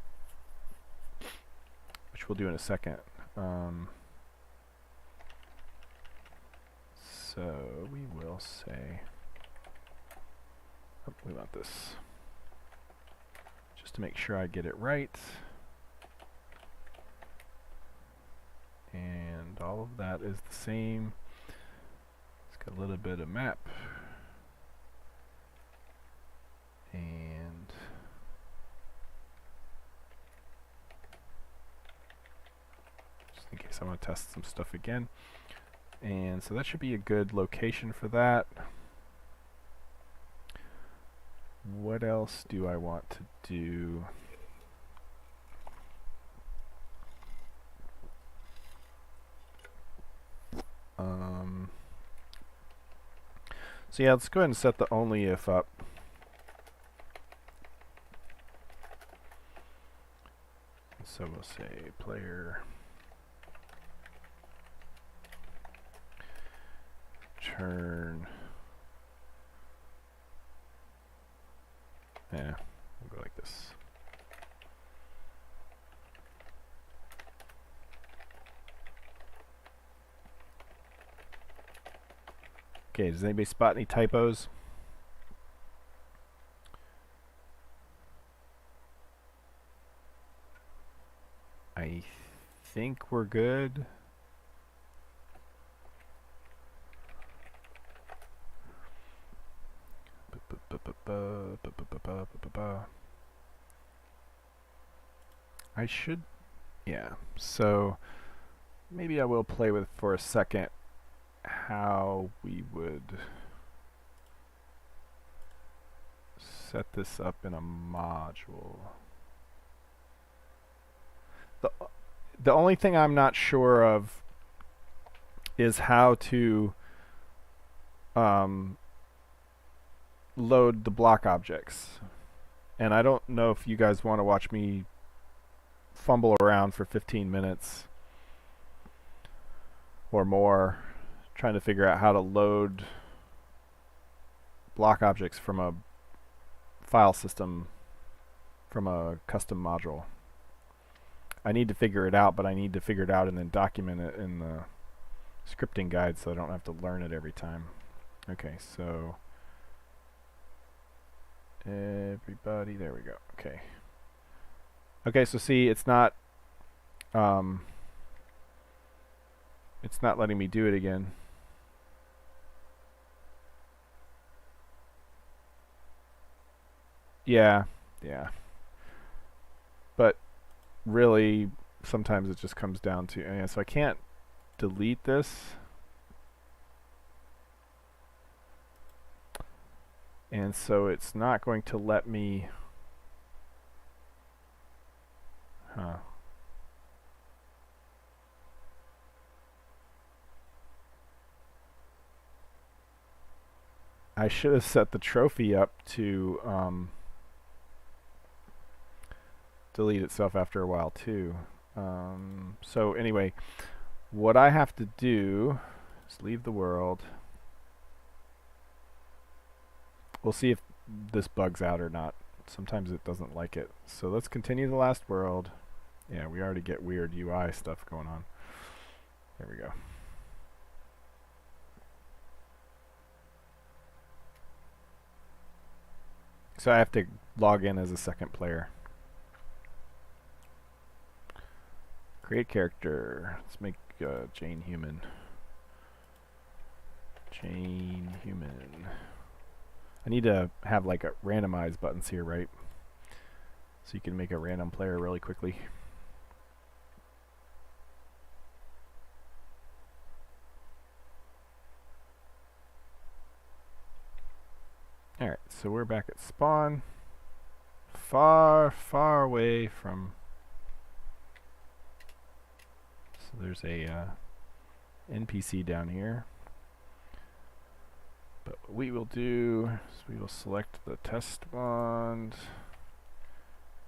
which we'll do in a second. So we will say, oh, we want this, just to make sure I get it right. And all of that is the same. It's got a little bit of map. And just in case I want to test some stuff again. And so that should be a good location for that. What else do I want to do? So yeah, let's go ahead and set the only if up. So we'll say player turn. Yeah, we'll go like this. Okay, does anybody spot any typos? I think we're good. I should, yeah. So maybe I will play with for a second how we would set this up in a module. The only thing I'm not sure of is how to load the block objects. And I don't know if you guys want to watch me fumble around for 15 minutes or more trying to figure out how to load block objects from a file system from a custom module. I need to figure it out, but I need to figure it out and then document it in the scripting guide so I don't have to learn it every time. Okay, so everybody, there we go. Okay. Okay, so see, it's not letting me do it again. Yeah. But really, sometimes it just comes down to, yeah, so I can't delete this. And so it's not going to let me, I should have set the trophy up to delete itself after a while too. So anyway, what I have to do is leave the world. We'll see if this bugs out or not. Sometimes it doesn't like it. So let's continue the last world. Yeah, we already get weird UI stuff going on. There we go. So I have to log in as a second player. Create character. Let's make Jane human. Jane human. I need to have like a randomize buttons here, right? So you can make a random player really quickly. Alright, so we're back at spawn. Far, far away from... So there's a NPC down here. But what we will do is we will select the test wand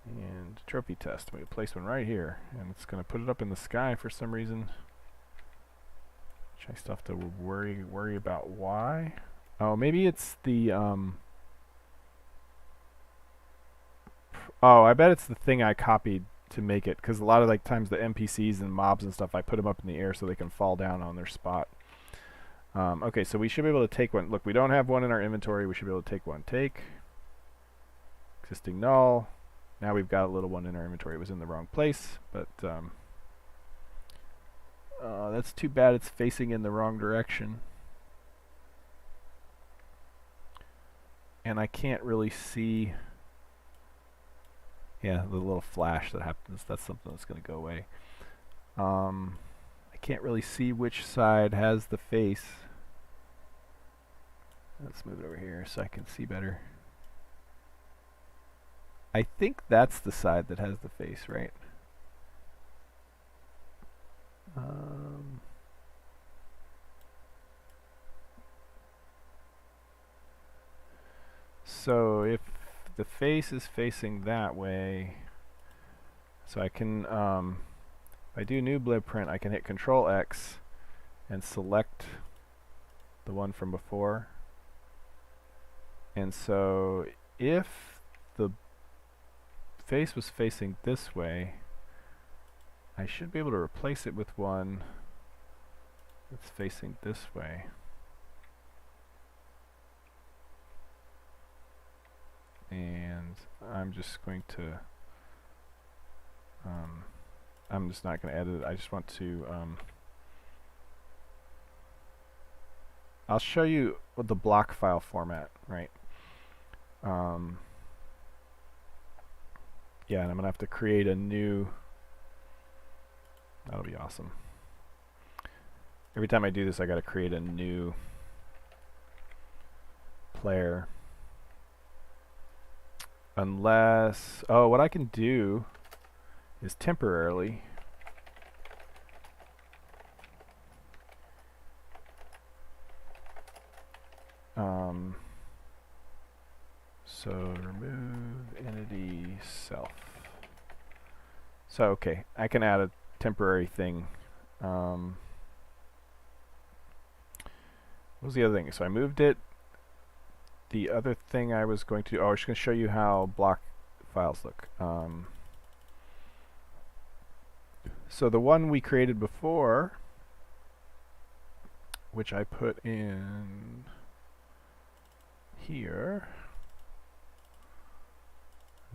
and trophy test. We place one right here, and it's going to put it up in the sky for some reason. Which I still have to worry about why. Oh, maybe it's the oh, I bet it's the thing I copied to make it, because a lot of like times the NPCs and mobs and stuff, I put them up in the air so they can fall down on their spot. Okay, so we should be able to take one. Look, we don't have one in our inventory. We should be able to take one. Take. Existing null. Now we've got a little one in our inventory. It was in the wrong place, but that's too bad it's facing in the wrong direction. And I can't really see... Yeah, the little flash that happens, that's something that's going to go away. I can't really see which side has the face. Let's move it over here so I can see better. I think that's the side that has the face, right? So if the face is facing that way, so I can, if I do new blueprint, I can hit Control X and select the one from before. And so if the face was facing this way, I should be able to replace it with one that's facing this way. And I'm just going to I'm just not going to edit it. I just want to I'll show you what the block file format, right? Yeah, and I'm going to have to create a new... That'll be awesome. Every time I do this, I got to create a new player. Unless... Oh, what I can do is temporarily... So remove entity self. So okay, I can add a temporary thing. What was the other thing? So I moved it. The other thing I was going to do, I was going to show you how block files look. So the one we created before, which I put in here,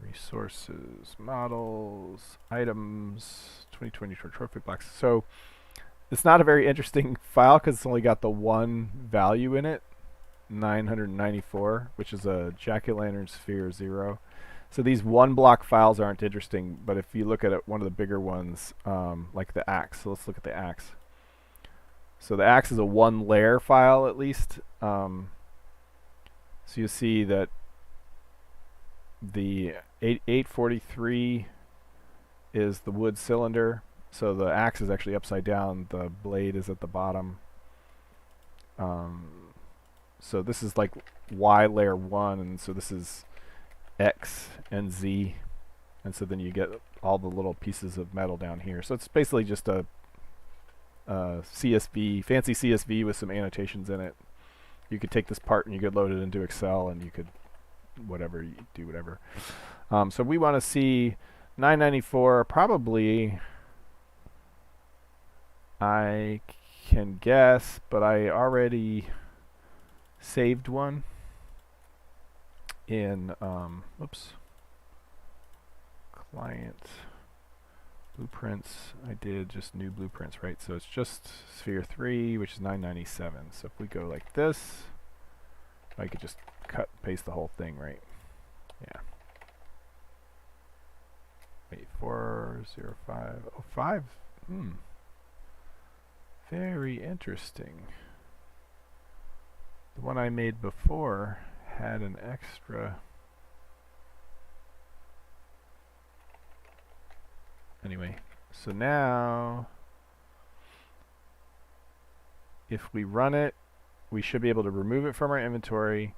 resources, models, items, 2020 trophy blocks. So it's not a very interesting file because it's only got the one value in it, 994, which is a jack-o'-lantern sphere 0. So these one block files aren't interesting, but if you look at one of the bigger ones, like the axe, so let's look at the axe. So the axe is a one layer file at least. So you see that the 843 is the wood cylinder. So the axe is actually upside down. The blade is at the bottom. So this is like Y layer 1, and so this is X and Z. And so then you get all the little pieces of metal down here. So it's basically just a CSV, fancy CSV with some annotations in it. You could take this part and you could load it into Excel, and you could whatever, you do whatever. So we want to see 994, probably, I can guess, but I already saved one in, oops, client blueprints. I did just new blueprints, right? So it's just sphere 3, which is 997. So if we go like this, I could just cut and paste the whole thing, right? Yeah. 840505. Very interesting. The one I made before had an extra. Anyway, so now if we run it, we should be able to remove it from our inventory.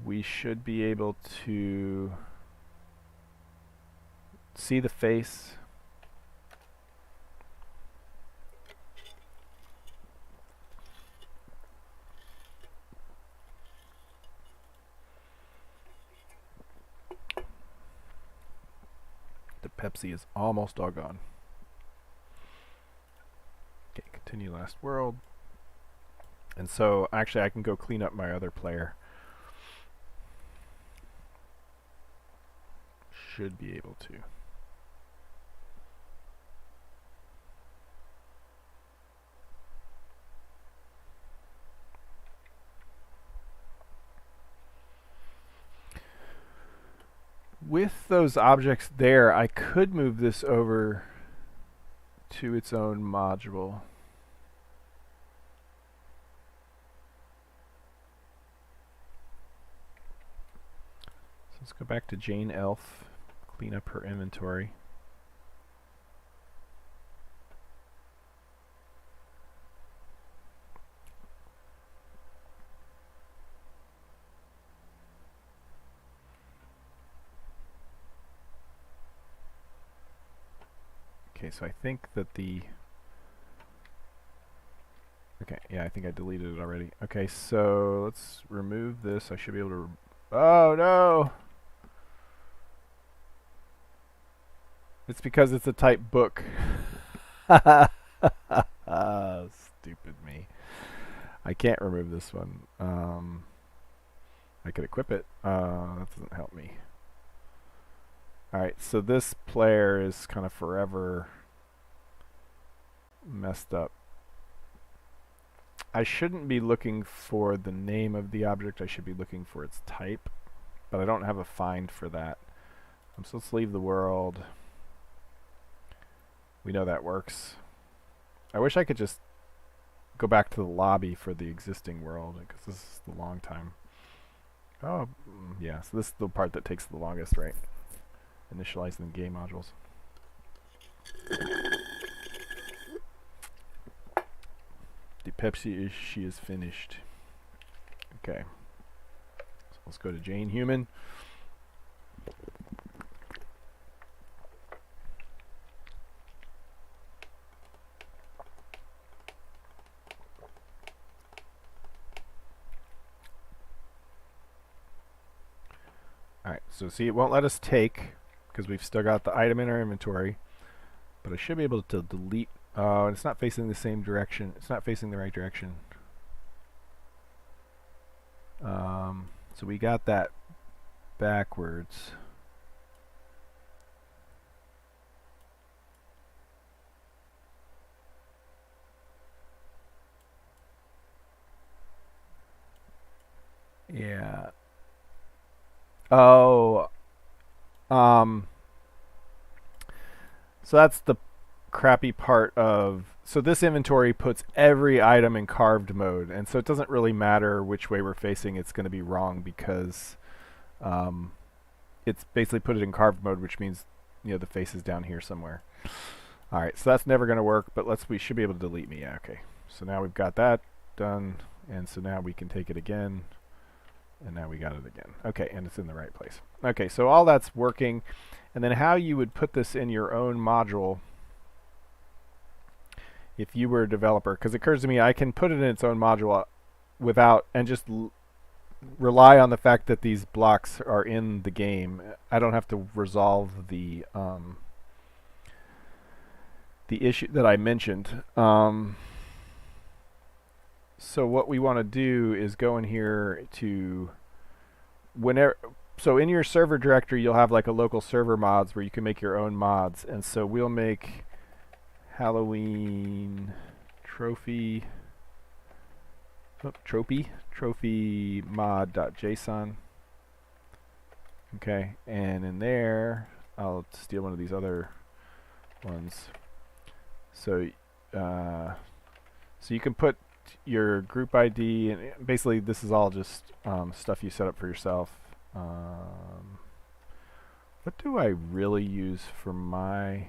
We should be able to see the face. The Pepsi is almost all gone. Okay, continue last world. And so actually I can go clean up my other player. Should be able to. With those objects there, I could move this over to its own module. So let's go back to Jane Elf, clean up her inventory. Okay, so I think that the... Okay, yeah, I think I deleted it already. Okay, so let's remove this. I should be able to... Oh, no! It's because it's a typed book. Stupid me. I can't remove this one. I could equip it. That doesn't help me. Alright, so this player is kind of forever messed up. I shouldn't be looking for the name of the object. I should be looking for its type, but I don't have a find for that. So let's leave the world. We know that works. I wish I could just go back to the lobby for the existing world, because this is the long time. Oh, yeah, so this is the part that takes the longest, right? Initializing the game modules. The Pepsi she is finished. Okay. So let's go to Jane Human. Alright, so see, it won't let us take, because we've still got the item in our inventory, but I should be able to delete. Oh, and it's not facing the same direction. It's not facing the right direction. So we got that backwards. Yeah. Oh. So that's the crappy part of... So this inventory puts every item in carved mode, and so it doesn't really matter which way we're facing. It's going to be wrong because it's basically put it in carved mode, which means, you know, the face is down here somewhere. All right, so that's never going to work, but we should be able to delete me. Yeah, okay. So now we've got that done, and so now we can take it again, and now we got it again. Okay, and it's in the right place. Okay, so all that's working, and then how you would put this in your own module if you were a developer, because it occurs to me I can put it in its own module without, and just rely on the fact that these blocks are in the game. I don't have to resolve the issue that I mentioned. So what we want to do is go in here to whenever. So in your server directory, you'll have like a local server mods where you can make your own mods, and so we'll make Halloween trophy mod.json. Okay, and in there I'll steal one of these other ones. So so you can put your group ID, and basically this is all just stuff you set up for yourself. What do I really use for my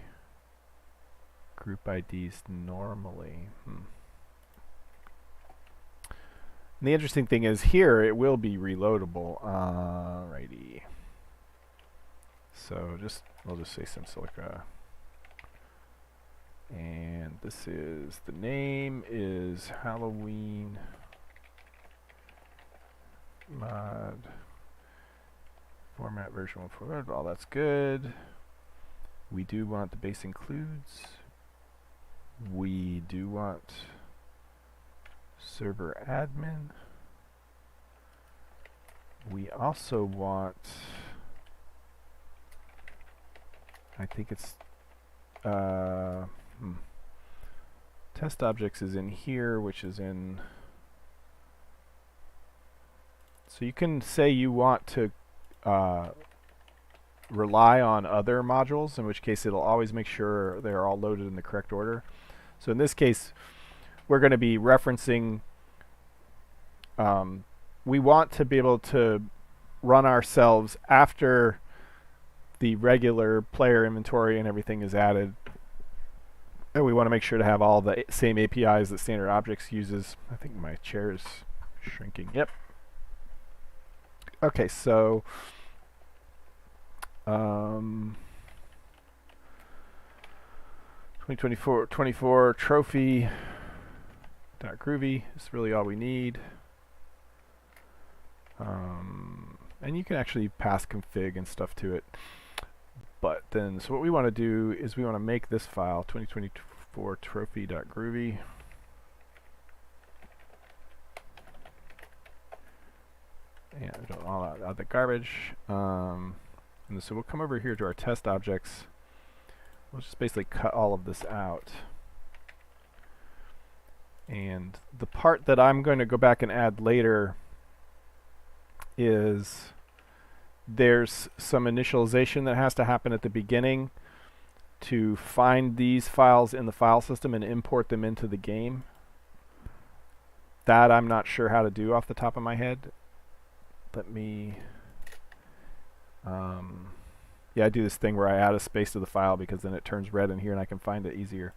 group IDs normally? And the interesting thing is here it will be reloadable. Righty. So I'll just say SimSilica. And this is, the name is Halloween mod format version 1.4. All that's good. We do want the base includes. We do want server admin. We also want, I think it's test objects is in here, which is in, so you can say you want to rely on other modules, in which case it'll always make sure they're all loaded in the correct order. So in this case, we're going to be referencing, we want to be able to run ourselves after the regular player inventory and everything is added. And we want to make sure to have all the same APIs that standard objects uses. I think my chair is shrinking. Yep. Okay, so 2024 trophy dot groovy is really all we need. And you can actually pass config and stuff to it. But then, so what we want to do is we want to make this file 2024 trophy.groovy. And don't all out the garbage. And so we'll come over here to our test objects. We'll just basically cut all of this out. And the part that I'm going to go back and add later is there's some initialization that has to happen at the beginning to find these files in the file system and import them into the game. That I'm not sure how to do off the top of my head. Let me... yeah, I do this thing where I add a space to the file because then it turns red in here and I can find it easier.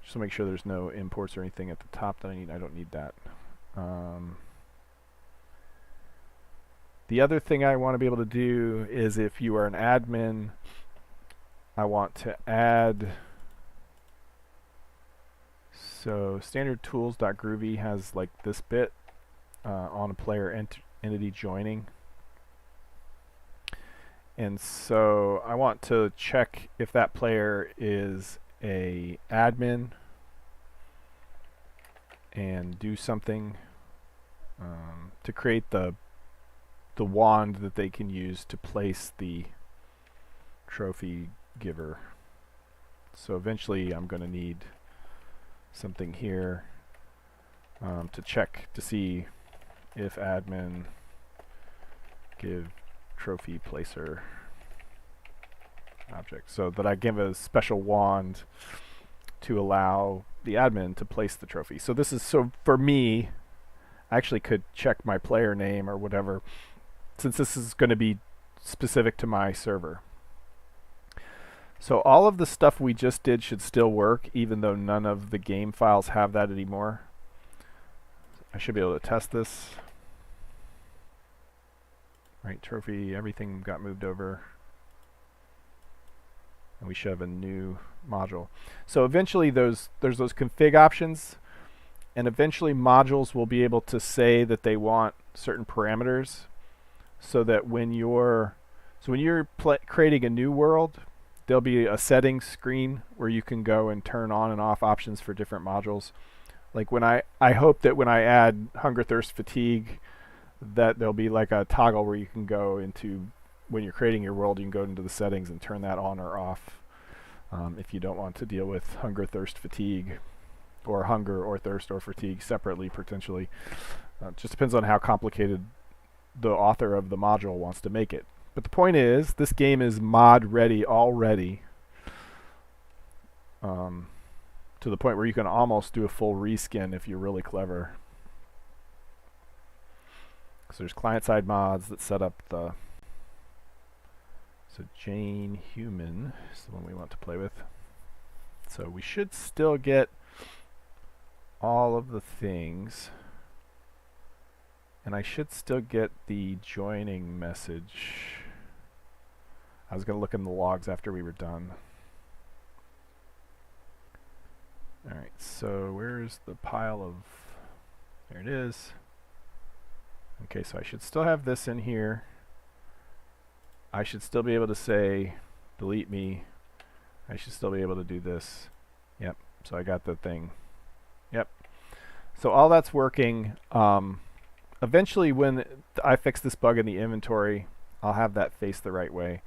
Just to make sure there's no imports or anything at the top that I need. I don't need that. The other thing I want to be able to do is if you are an admin, I want to add... So standard tools.groovy has like this bit on a player entity joining. And so I want to check if that player is a admin and do something to create the wand that they can use to place the trophy giver. So eventually I'm going to need something here to check to see if admin give trophy placer object, so that I give a special wand to allow the admin to place the trophy. So this is, so for me, I actually could check my player name or whatever, since this is going to be specific to my server. So all of the stuff we just did should still work, even though none of the game files have that anymore. I should be able to test this. Right, trophy, everything got moved over. And we should have a new module. So eventually there's those config options, and eventually modules will be able to say that they want certain parameters, so that when you're creating a new world, there'll be a settings screen where you can go and turn on and off options for different modules. Like when I hope that when I add hunger, thirst, fatigue, that there'll be like a toggle where you can go into, when you're creating your world, you can go into the settings and turn that on or off if you don't want to deal with hunger, thirst, fatigue, or hunger or thirst or fatigue separately potentially. It just depends on how complicated the author of the module wants to make it. But the point is, this game is mod ready already, to the point where you can almost do a full reskin if you're really clever. So there's client-side mods that set up the... So Jane Human is the one we want to play with. So we should still get all of the things. And I should still get the joining message. I was going to look in the logs after we were done. Alright, so where's the pile of... There it is. Okay, so I should still have this in here. I should still be able to say, delete me. I should still be able to do this. Yep, so I got the thing. Yep. So all that's working. Eventually when I fix this bug in the inventory, I'll have that face the right way.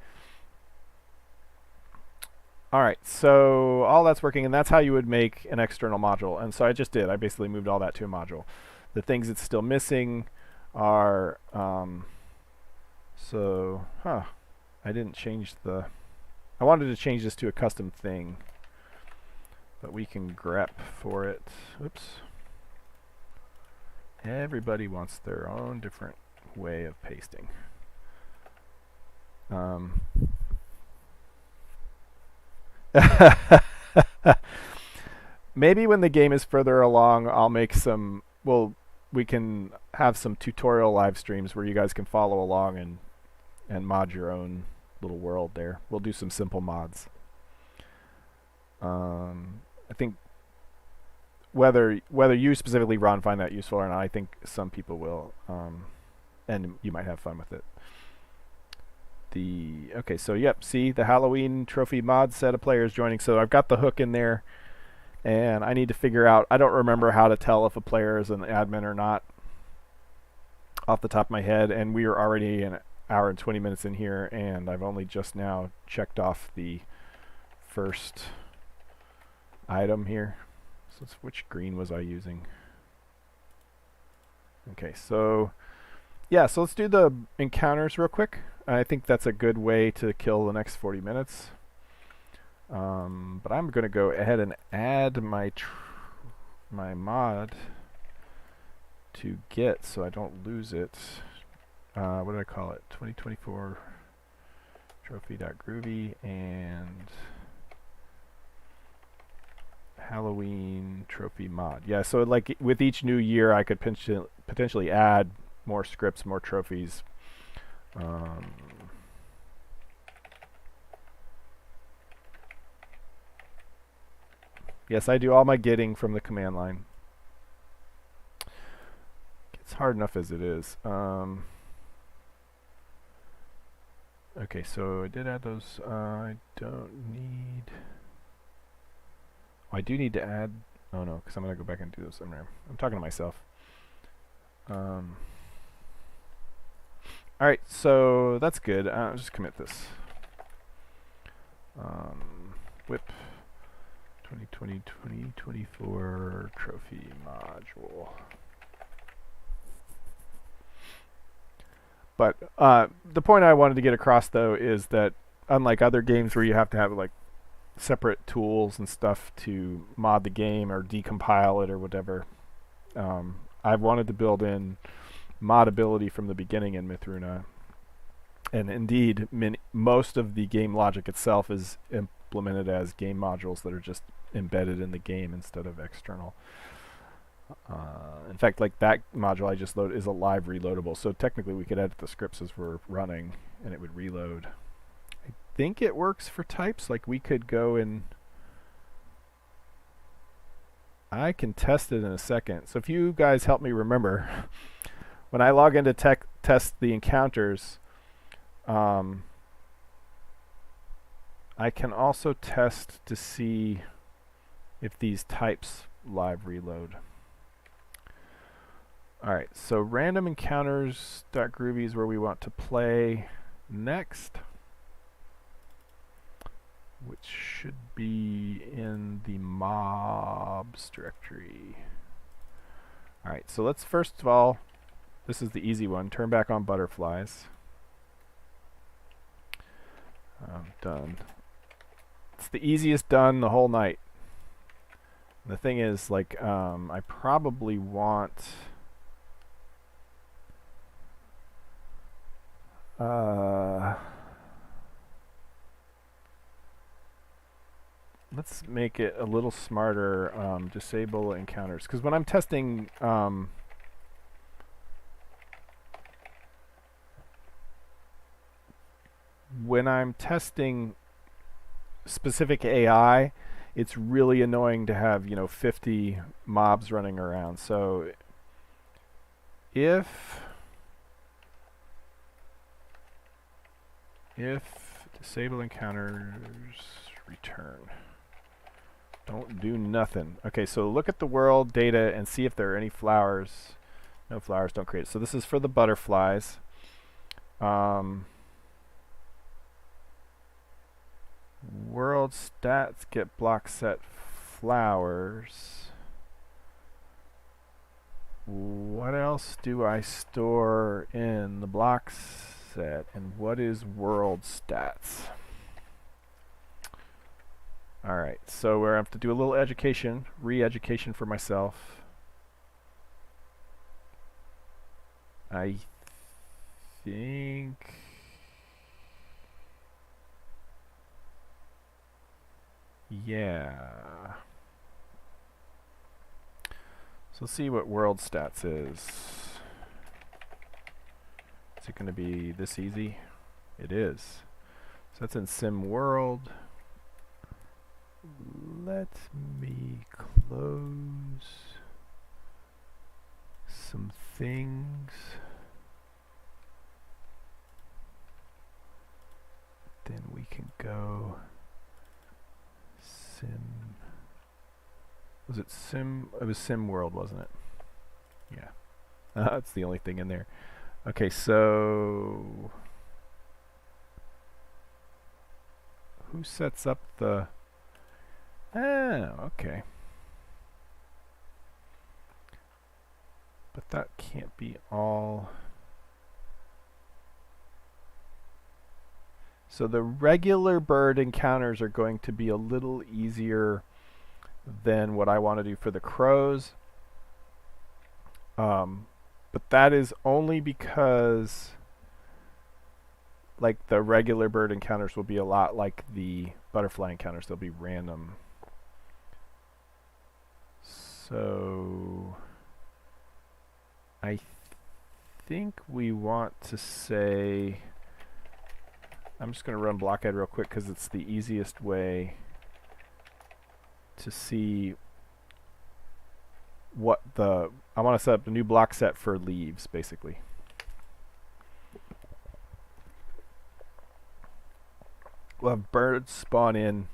Alright, so all that's working, and that's how you would make an external module. And so I just did. I basically moved all that to a module. The things that's still missing are... I didn't change the... I wanted to change this to a custom thing, but we can grep for it. Oops. Everybody wants their own different way of pasting. Maybe when the game is further along, I'll make some... Well, we can have some tutorial live streams where you guys can follow along and mod your own little world there. We'll do some simple mods. I think whether you specifically, Ron, find that useful or not, I think some people will, and you might have fun with it. Okay, so yep, see the Halloween trophy mod set of players joining. So I've got the hook in there, and I need to figure out, I don't remember how to tell if a player is an admin or not off the top of my head, and we are already an hour and 20 minutes in here, and I've only just now checked off the first item here. So which green was I using? Okay, so yeah, so let's do the encounters real quick. I think that's a good way to kill the next 40 minutes. But I'm going to go ahead and add my mod to Git so I don't lose it. What did I call it? 2024 trophy.groovy and Halloween trophy mod. Yeah, so like with each new year I could potentially add more scripts, more trophies. Yes, I do all my getting from the command line. It's hard enough as it is. Okay, so I did add those. I don't need... Oh, I do need to add... Oh no, because I'm going to go back and do this. I'm talking to myself. Alright, so that's good. I'll just commit this. Whip 2020-2024 trophy module. But the point I wanted to get across, though, is that unlike other games where you have to have like separate tools and stuff to mod the game or decompile it or whatever, I've wanted to build in modability from the beginning in Mythruna. And indeed, most of the game logic itself is implemented as game modules that are just embedded in the game instead of external. In fact, like that module I just loaded is a live reloadable, so technically we could edit the scripts as we're running and it would reload. I think it works for types. Like we could go and I can test it in a second. So if you guys help me remember, when I log into test the encounters, I can also test to see if these types live reload. Alright, so random encounters.groovy is where we want to play next, which should be in the mobs directory. Alright, so let's first of all, this is the easy one, turn back on butterflies. Done. It's the easiest done the whole night. The thing is, like, I probably want... let's make it a little smarter. Disable encounters, because when I'm testing specific AI, it's really annoying to have 50 mobs running around. So if disable encounters, return. Don't do nothing. Okay, so look at the world data and see if there are any flowers. No flowers, don't create it. So this is for the butterflies. World stats, get block set flowers. What else do I store in the block set, and what is world stats? Alright, so we're going to have to do a little education, re-education for myself. I think... yeah. So let's see what world stats is. Is it going to be this easy? It is. So that's in Sim World. Let me close some things. Then we can go Sim. Was it Sim? It was Sim World, wasn't it? Yeah. That's the only thing in there. Okay, so who sets up the... Oh, okay. But that can't be all. So the regular bird encounters are going to be a little easier than what I want to do for the crows. But that is only because like the regular bird encounters will be a lot like the butterfly encounters. They'll be random. So I think we want to say, I'm just going to run blockhead real quick because it's the easiest way to see what the, I want to set up a new block set for leaves basically. We'll have birds spawn in.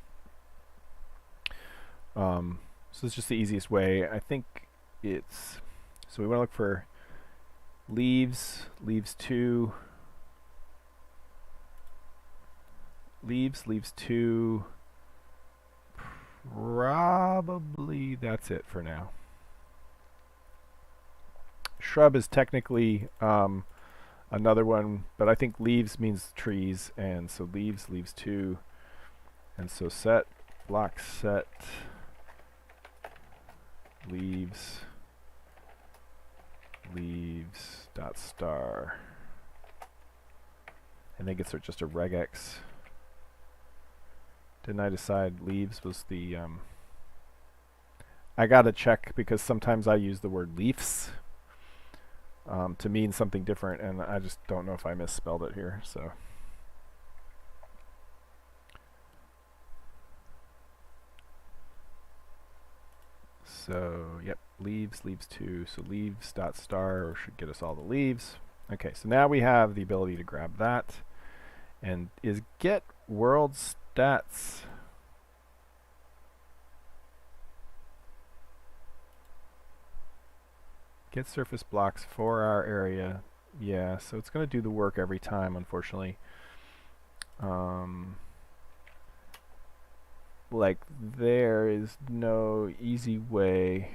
So it's just the easiest way. I think it's, so we want to look for leaves, leaves 2, leaves 2. Probably that's it for now. Shrub is technically another one, but I think leaves means trees, and so leaves 2, and so set block set leaves dot star. I think it's just a regex. Didn't I decide leaves was the I gotta check because sometimes I use the word leafs to mean something different, and I just don't know if I misspelled it here. So yep, leaves 2. So leaves dot star should get us all the leaves. Okay, so now we have the ability to grab that, and is get world stats. Get surface blocks for our area. Yeah, so it's going to do the work every time, unfortunately. Like, there is no easy way.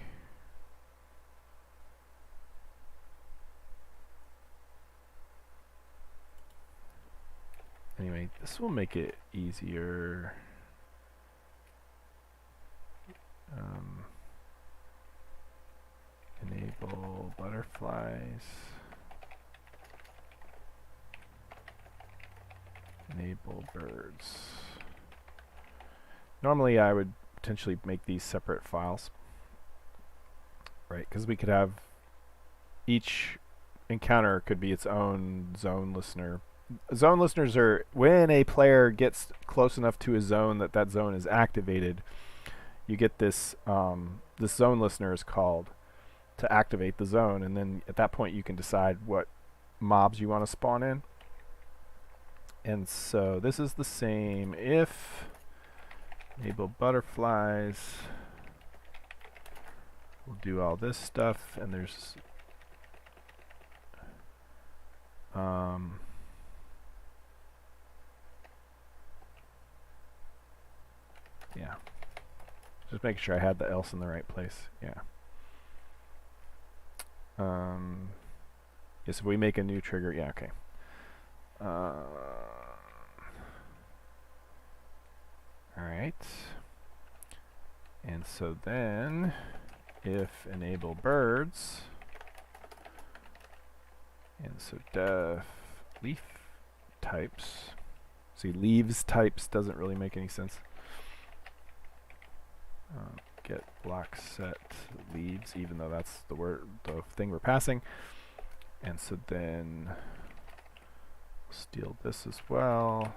Anyway, this will make it easier. Enable butterflies. Enable birds. Normally I would potentially make these separate files, right? Because we could have each encounter could be its own zone listener. Zone listeners are when a player gets close enough to a zone that zone is activated. You get this this zone listener is called to activate the zone, and then at that point you can decide what mobs you want to spawn in. And so this is the same. If enable butterflies, we'll do all this stuff, and there's yeah, just making sure I had the else in the right place. Yeah. Yes, if we make a new trigger, yeah, okay. Alright. And so then, if enable birds, and so def leaf types. See, leaves types doesn't really make any sense. Get block set leaves, even though that's the thing we're passing. And so then steal this as well.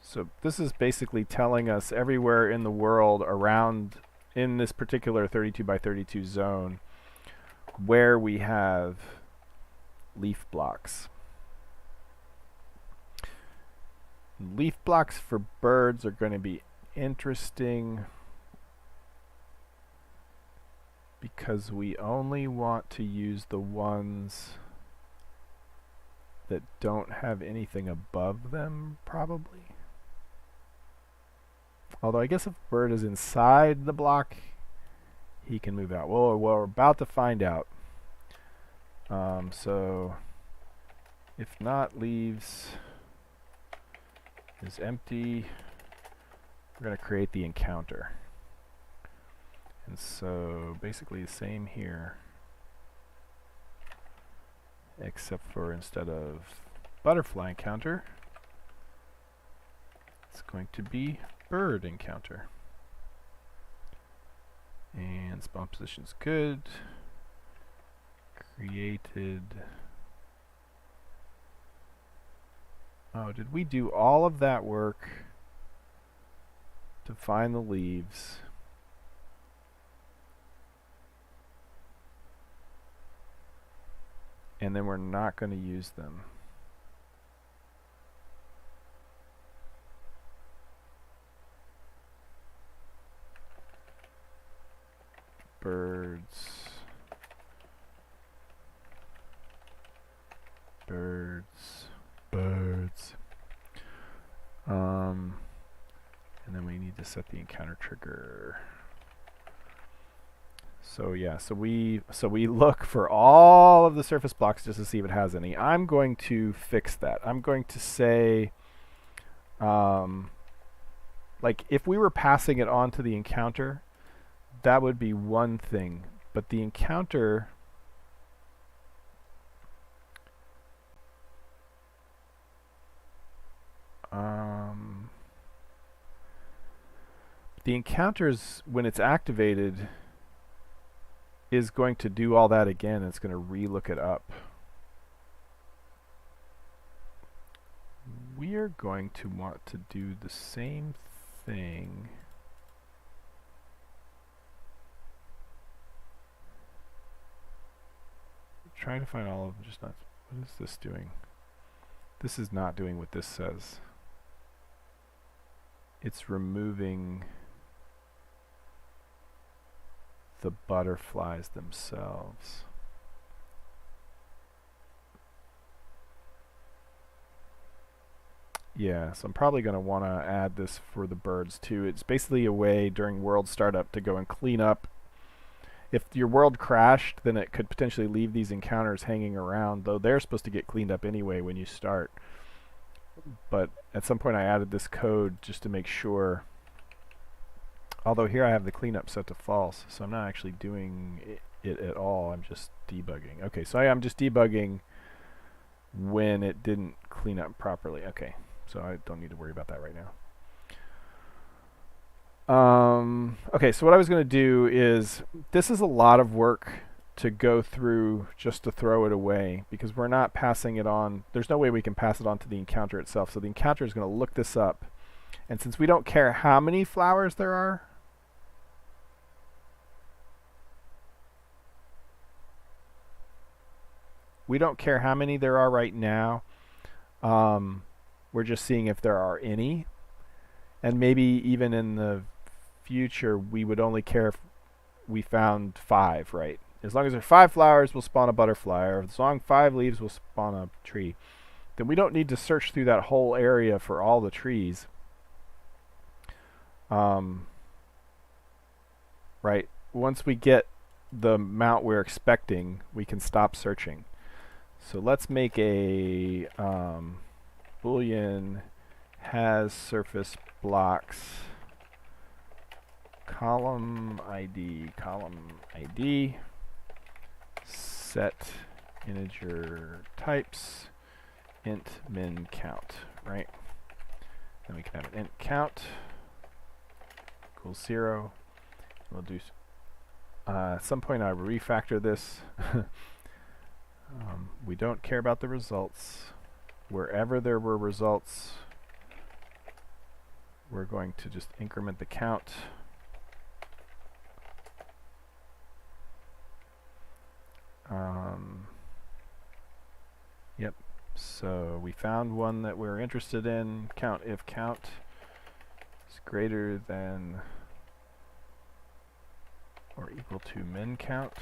So this is basically telling us everywhere in the world around in this particular 32 by 32 zone where we have leaf blocks. Leaf blocks for birds are going to be interesting because we only want to use the ones that don't have anything above them, probably. Although I guess if a bird is inside the block, he can move out. Well, we're about to find out. So if not leaves is empty, we're going to create the encounter. And so basically the same here, except for instead of butterfly encounter, it's going to be bird encounter. And spawn position's good. Created. Oh, did we do all of that work to find the leaves? And then we're not going to use them. Birds. And then we need to set the encounter trigger. So yeah, so we look for all of the surface blocks just to see if it has any. I'm going to fix that. I'm going to say, like if we were passing it on to the encounter, that would be one thing. But the encounter, when it's activated, is going to do all that again. It's going to re-look it up. We are going to want to do the same thing. Trying to find all of them, just not. What is this doing? This is not doing what this says. It's removing the butterflies themselves. Yeah, so I'm probably going to want to add this for the birds too. It's basically a way during world startup to go and clean up. If your world crashed, then it could potentially leave these encounters hanging around, though they're supposed to get cleaned up anyway when you start. But at some point I added this code just to make sure. Although here I have the cleanup set to false, so I'm not actually doing it at all. I'm just debugging. Okay, so I'm just debugging when it didn't clean up properly. Okay, so I don't need to worry about that right now. Okay, so what I was going to do is, this is a lot of work to go through just to throw it away, because we're not passing it on. There's no way we can pass it on to the encounter itself. So the encounter is going to look this up. And since we don't care how many flowers there are, right now. We're just seeing if there are any. And maybe even in the future, we would only care if we found 5, right? As long as there are 5 flowers, we'll spawn a butterfly. Or as long as 5 leaves, we'll spawn a tree. Then we don't need to search through that whole area for all the trees. Right? Once we get the amount we're expecting, we can stop searching. So let's make a Boolean has surface blocks column ID set integer types int min count, right? Then we can have an int count equals 0. We'll do at some point I will refactor this. We don't care about the results. Wherever there were results, we're going to just increment the count. Yep, so we found one that we're interested in. Count if count is greater than or equal to min count,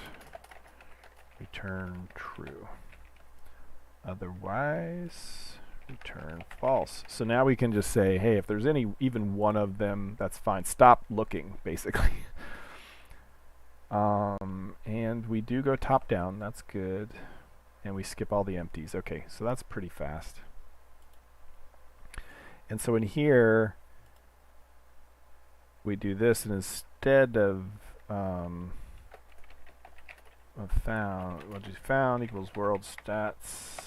return true. Otherwise, return false. So now we can just say, hey, if there's even one of them, that's fine. Stop looking, basically. And we do go top down. That's good. And we skip all the empties. Okay, so that's pretty fast. And so in here, we do this, and instead of found, we'll do found equals world stats.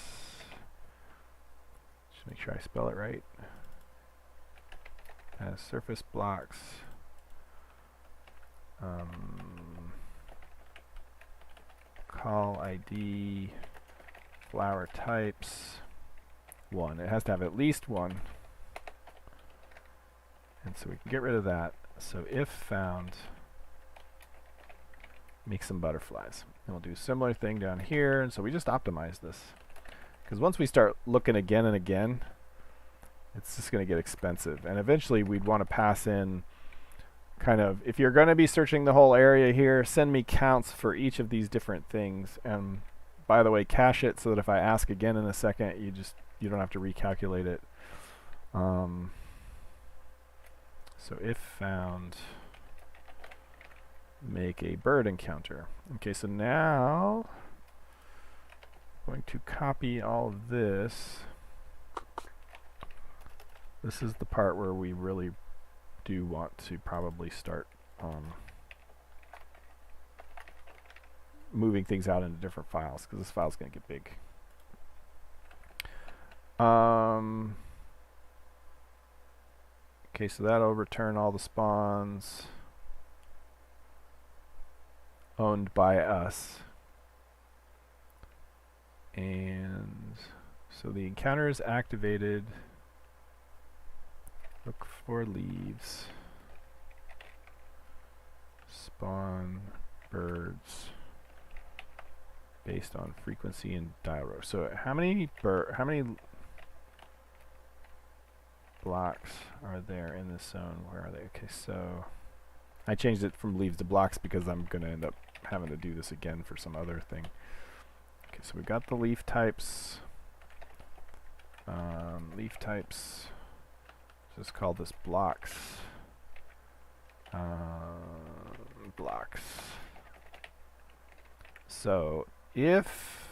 Just make sure I spell it right. Surface blocks. Call ID, flower types, 1. It has to have at least 1. And so we can get rid of that. So if found, make some butterflies. And we'll do a similar thing down here. And so we just optimize this. Because once we start looking again and again, it's just going to get expensive. And eventually we'd want to pass in kind of, if you're going to be searching the whole area here, send me counts for each of these different things. And by the way, cache it so that if I ask again in a second, you don't have to recalculate it. So if found, make a bird encounter. Okay, so now I'm going to copy all of this. This is the part where we really do want to probably start moving things out into different files, because this file's going to get big. Okay, so that'll return all the spawns owned by us. And so the encounter is activated. Look for leaves. Spawn birds based on frequency and dial row. So how many blocks are there in this zone? Where are they? Okay, so I changed it from leaves to blocks because I'm going to end up having to do this again for some other thing. Okay, so we've got the leaf types. Just call this blocks. Blocks. So if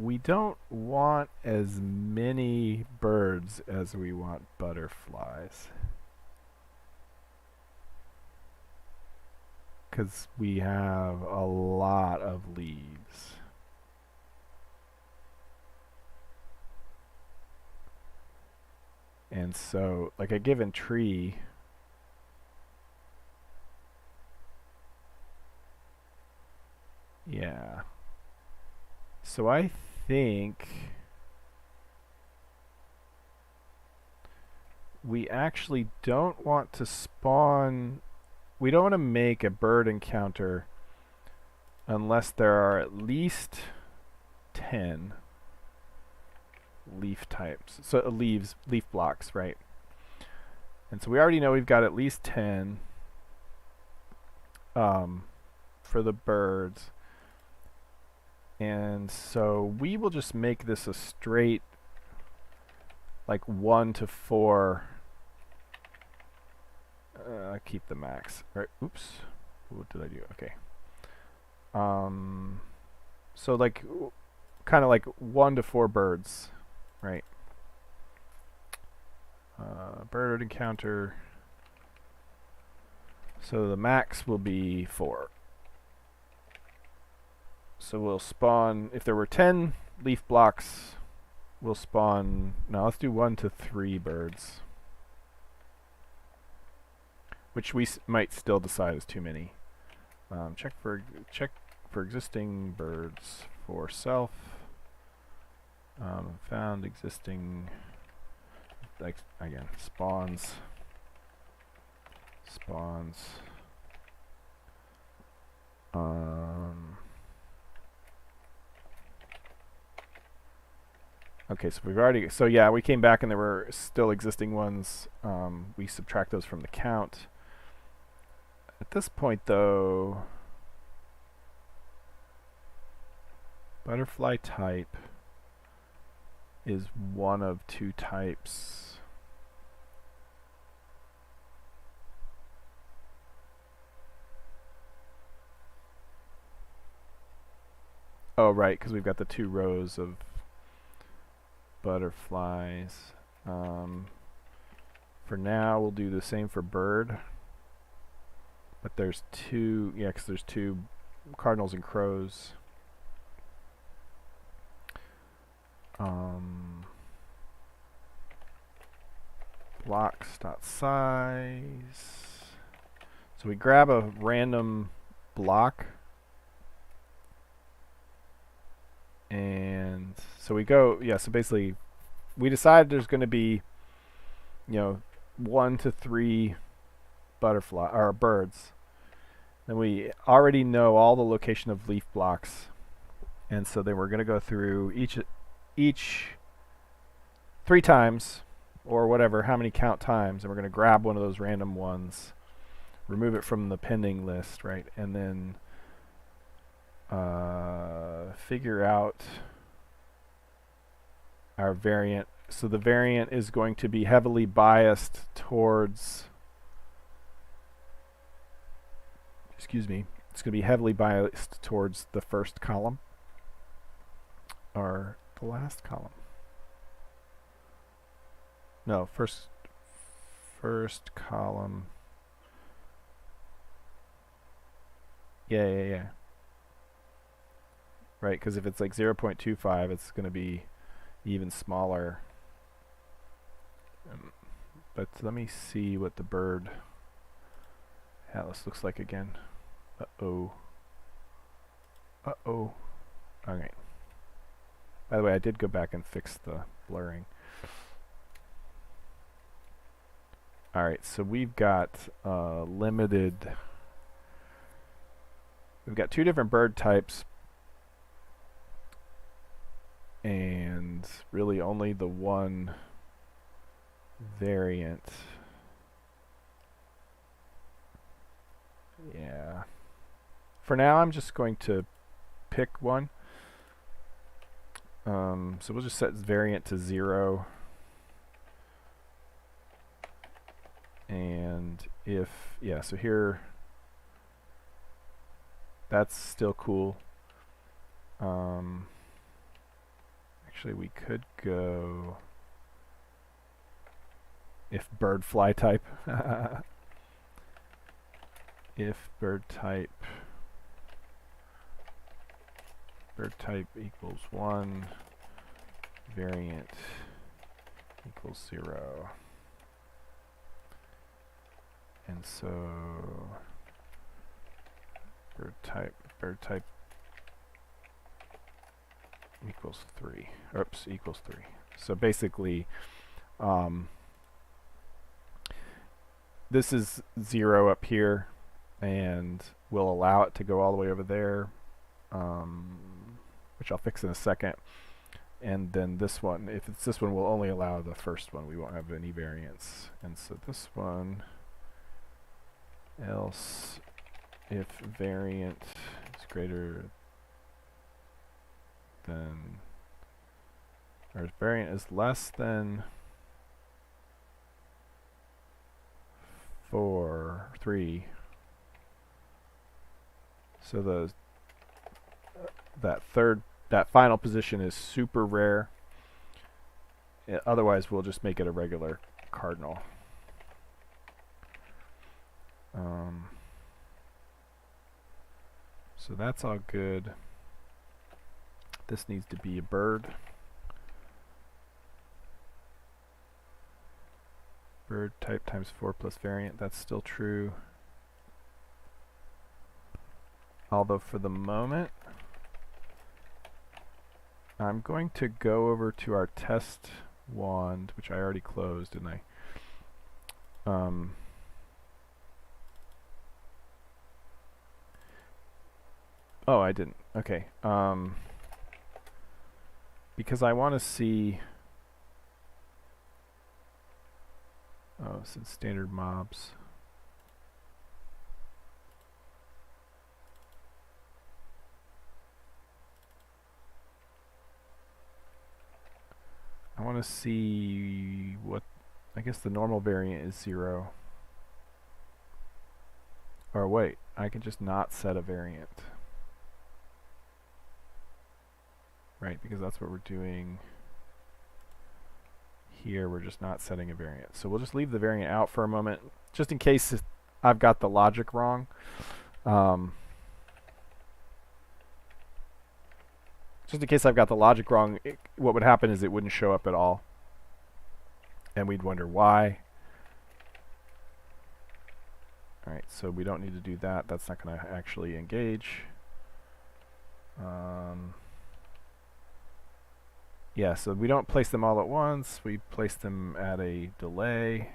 we don't want as many birds as we want butterflies, because we have a lot of leaves. And so, like a given tree, yeah. So I think we actually don't want to spawn, we don't want to make a bird encounter unless there are at least 10 leaf types. So leaf blocks, right? And so we already know we've got at least 10 for the birds. And so we will just make this a straight, like 1 to 4. Keep the max. Right? Oops. What did I do? Okay. So like, kind of like 1 to 4 birds, right? Bird encounter. So the max will be 4. So we'll spawn, if there were 10 leaf blocks, we'll spawn, now let's do 1 to 3 birds. Which we might still decide is too many. Check for existing birds for self. Found existing, like again, spawns. Okay, so we've already, so yeah, we came back and there were still existing ones. We subtract those from the count. At this point, though, butterfly type is one of two types. Oh, right, because we've got the 2 rows of butterflies. For now, we'll do the same for bird. But there's 2, yeah, because there's 2 cardinals and crows. Blocks.size. So we grab a random block. And so we go, yeah, so basically we decide there's going to be, 1 to 3 butterfly or birds. Then we already know all the location of leaf blocks. And so then we're going to go through each 3 times or whatever, how many count times, and we're going to grab one of those random ones, remove it from the pending list, right? And then figure out our variant. So the variant is going to be heavily biased towards, it's going to be heavily biased towards the first column or the last column. No, first column. Yeah. Right, because if it's like 0.25, it's going to be even smaller. But let me see what the bird atlas looks like again. Uh-oh. Okay. By the way, I did go back and fix the blurring. Alright, so we've got limited. We've got 2 different bird types. And really only the one variant. Yeah. For now, I'm just going to pick one. So we'll just set variant to 0. And if, yeah, so here, that's still cool. Actually, we could go if bird fly type. If bird type equals 1, variant equals 0. And so bird type equals 3. Oops, equals 3. So basically, this is 0 up here, and we'll allow it to go all the way over there, which I'll fix in a second. And then this one, if it's this one, we'll only allow the first one. We won't have any variance. And so this one, else if variant is greater than, or if variant is less than 3. So that final position is super rare. Otherwise, we'll just make it a regular cardinal. So that's all good. This needs to be a bird. Bird type times 4 plus variant, that's still true. Although for the moment, I'm going to go over to our test wand, which I already closed, didn't I? Oh, I didn't. Okay. Because I want to see. Oh, since standard mobs. to see what, I guess the normal variant is 0. Or wait, I can just not set a variant. Right, because that's what we're doing here. We're just not setting a variant. So we'll just leave the variant out for a moment, just in case I've got the logic wrong. Just in case I've got the logic wrong, what would happen is it wouldn't show up at all. And we'd wonder why. Alright, so we don't need to do that. That's not going to actually engage. Yeah, so we don't place them all at once. We place them at a delay.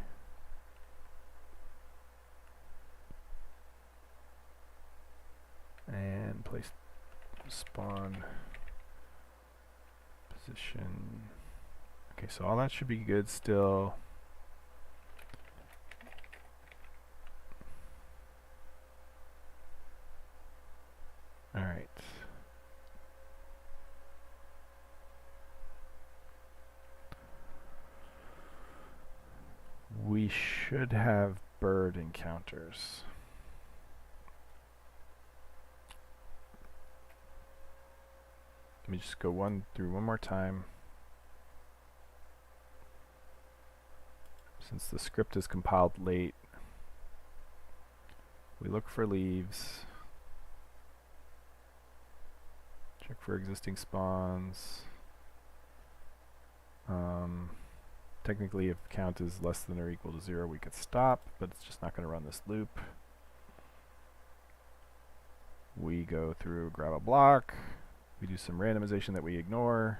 And place spawn position. Okay, so all that should be good still. All right. We should have bird encounters. Let me just go through one more time. Since the script is compiled late, we look for leaves. Check for existing spawns. Technically, if count is less than or equal to 0, we could stop, but it's just not going to run this loop. We go through, grab a block. We do some randomization that we ignore.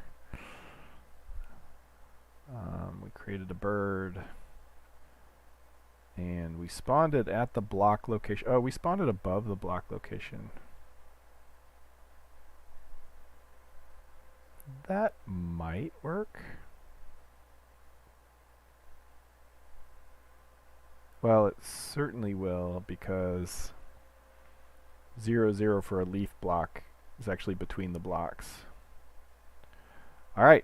We created a bird. And we spawned it at the block location. Oh, we spawned it above the block location. That might work. Well, it certainly will, because 0, 0 for a leaf block is actually between the blocks. Alright.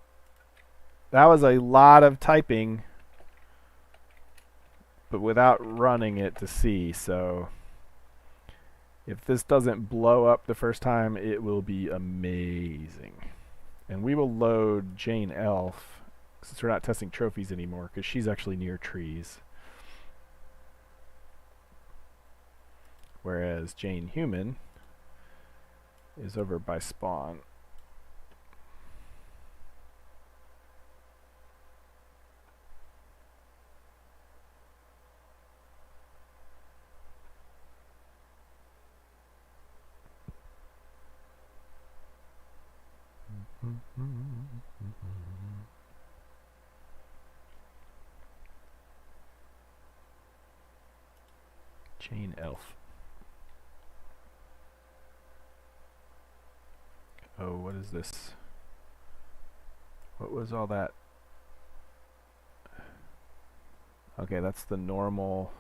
That was a lot of typing, but without running it to see, so if this doesn't blow up the first time, it will be amazing. And we will load Jane Elf, since we're not testing trophies anymore, because she's actually near trees. Whereas Jane Human is over by spawn. Jane Elf. Oh, what is this? What was all that? Okay, that's the normal,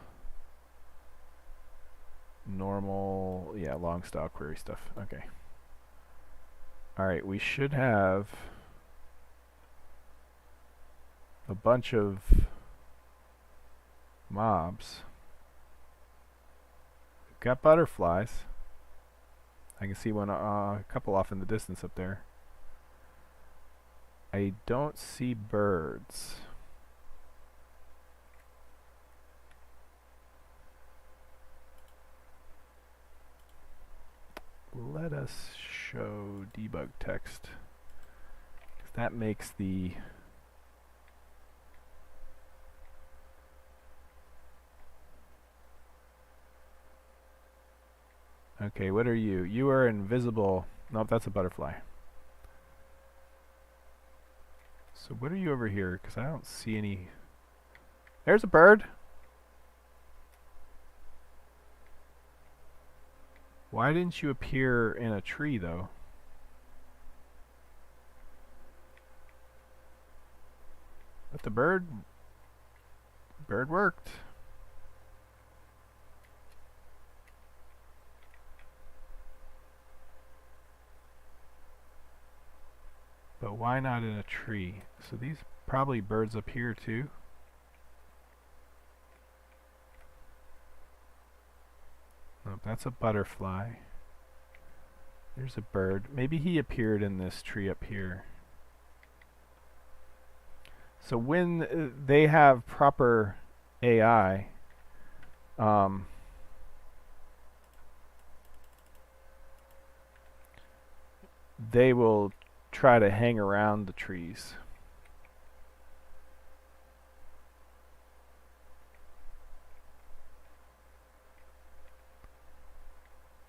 yeah, long style query stuff. Okay. Alright, we should have a bunch of mobs. We've got butterflies. I can see one, a couple off in the distance up there. I don't see birds. Let us show debug text. That makes the okay, what are you? You are invisible. Nope, that's a butterfly. So what are you over here? Because I don't see any. There's a bird. Why didn't you appear in a tree, though? But the bird worked. But why not in a tree? So these probably birds up here too. Nope, that's a butterfly. There's a bird. Maybe he appeared in this tree up here. So when they have proper AI, they will try to hang around the trees.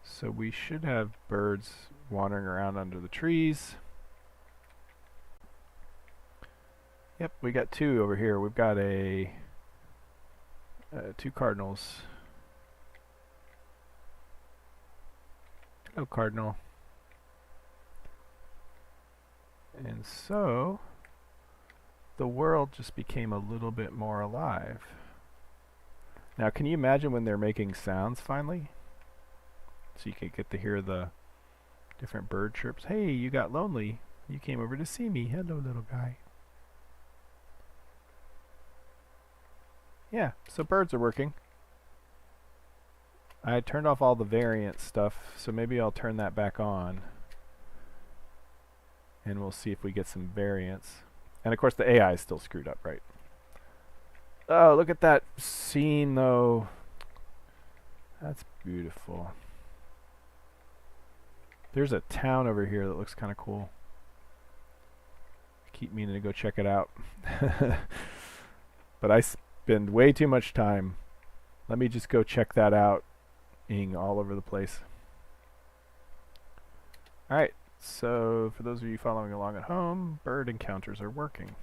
So we should have birds wandering around under the trees. Yep, we got two over here. We've got two cardinals. Hello, cardinal. And so the world just became a little bit more alive. Now, can you imagine when they're making sounds finally? So you can get to hear the different bird chirps. Hey, you got lonely. You came over to see me. Hello, little guy. Yeah, so birds are working. I turned off all the variant stuff, so maybe I'll turn that back on. And we'll see if we get some variance. And of course the AI is still screwed up, right? Oh, look at that scene though. That's beautiful. There's a town over here that looks kind of cool. I keep meaning to go check it out. But I spend way too much time. Let me just go check that out. Being all over the place. Alright, so for those of you following along at home, bird encounters are working.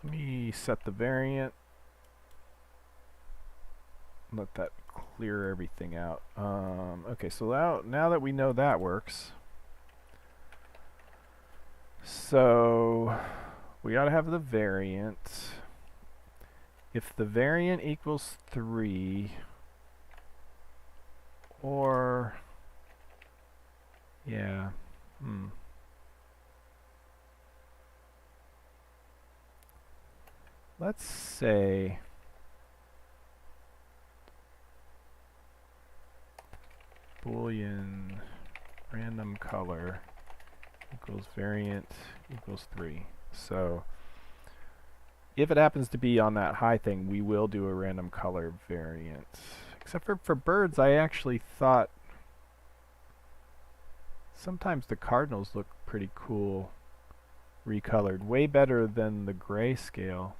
Let me set the variant. Let that clear everything out. Okay, so now that we know that works, so we ought to have the variant. If the variant equals 3, or yeah, let's say Boolean random color equals variant equals 3. So if it happens to be on that high thing, we will do a random color variant. Except for birds, I actually thought sometimes the cardinals look pretty cool recolored. Way better than the grayscale.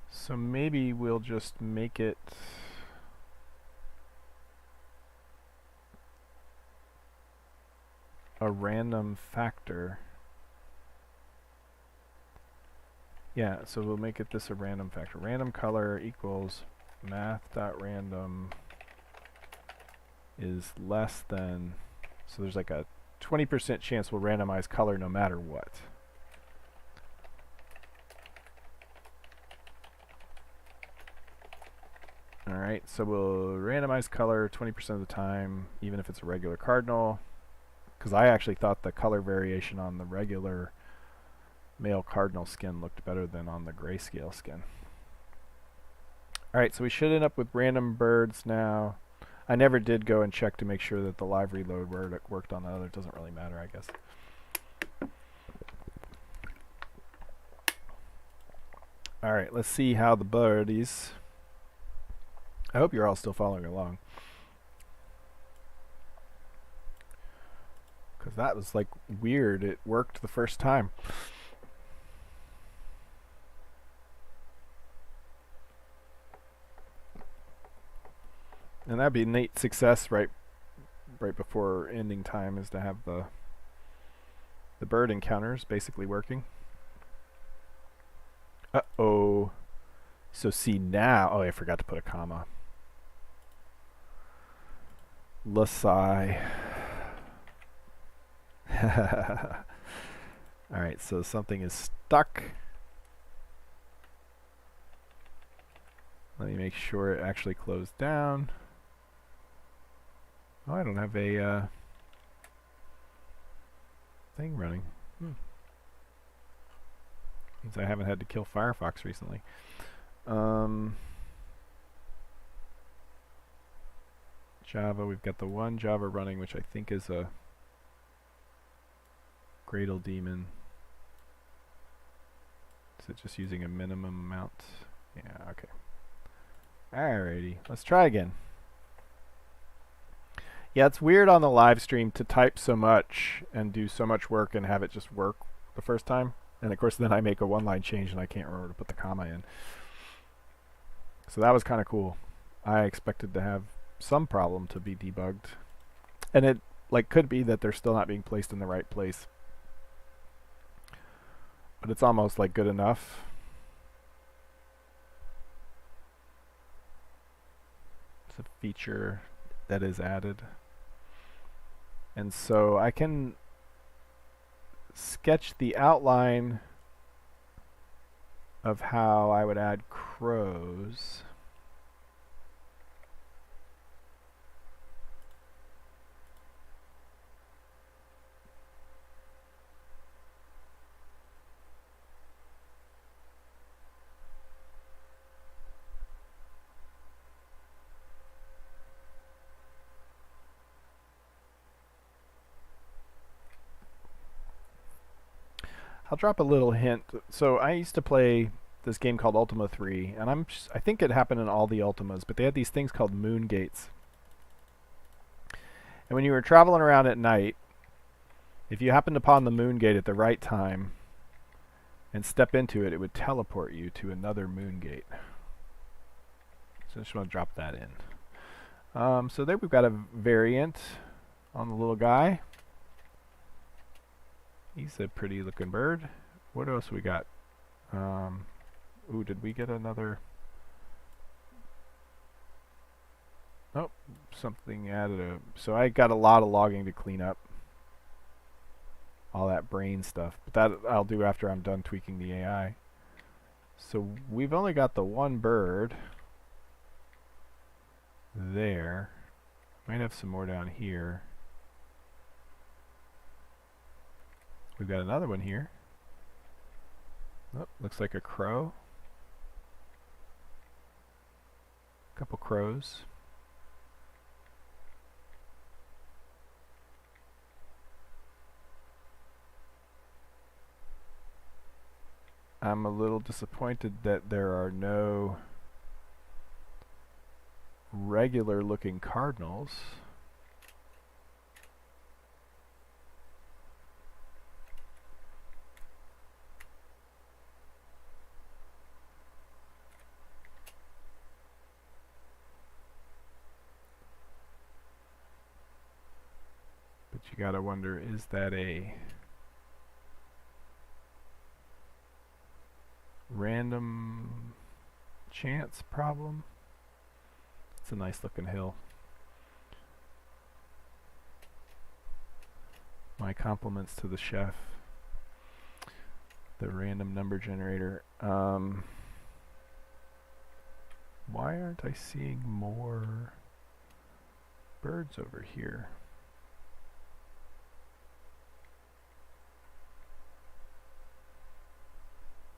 So maybe we'll just make it a random factor. Yeah, so we'll make it this a random factor. Random color equals math.random is less than, so there's like a 20% chance we'll randomize color no matter what. Alright, so we'll randomize color 20% of the time, even if it's a regular cardinal. Because I actually thought the color variation on the regular male cardinal skin looked better than on the grayscale skin. Alright, so we should end up with random birds now. I never did go and check to make sure that the live reload worked on the other. It doesn't really matter, I guess. Alright, let's see how the birdies. I hope you're all still following along. Because that was like weird. It worked the first time. And that'd be a neat success right before ending time, is to have the bird encounters basically working. Uh-oh. So see now, oh, I forgot to put a comma. Lasai. Alright, so something is stuck. Let me make sure it actually closed down. Oh, I don't have a thing running. Means I haven't had to kill Firefox recently. Java, we've got the one Java running, which I think is a Gradle daemon. Is it just using a minimum amount? Yeah, okay. Alrighty, let's try again. Yeah, it's weird on the live stream to type so much and do so much work and have it just work the first time. And of course then I make a one-line change and I can't remember to put the comma in. So that was kind of cool. I expected to have some problem to be debugged. And it could be that they're still not being placed in the right place. But it's almost like good enough. It's a feature that is added. And so I can sketch the outline of how I would add crows. I'll drop a little hint. So I used to play this game called Ultima 3, and I think it happened in all the Ultimas, but they had these things called moon gates. And when you were traveling around at night, if you happened upon the moon gate at the right time and step into it, it would teleport you to another moon gate. So I just want to drop that in. So there we've got a variant on the little guy. He's a pretty looking bird. What else we got? Ooh, did we get another? Oh, something added so I got a lot of logging to clean up. All that brain stuff. But that I'll do after I'm done tweaking the AI. So we've only got the one bird there. Might have some more down here. We've got another one here. Oh, looks like a crow. Couple crows. I'm a little disappointed that there are no regular looking cardinals. But you gotta wonder, is that a random chance problem? It's a nice looking hill. My compliments to the chef. The random number generator. Why aren't I seeing more birds over here?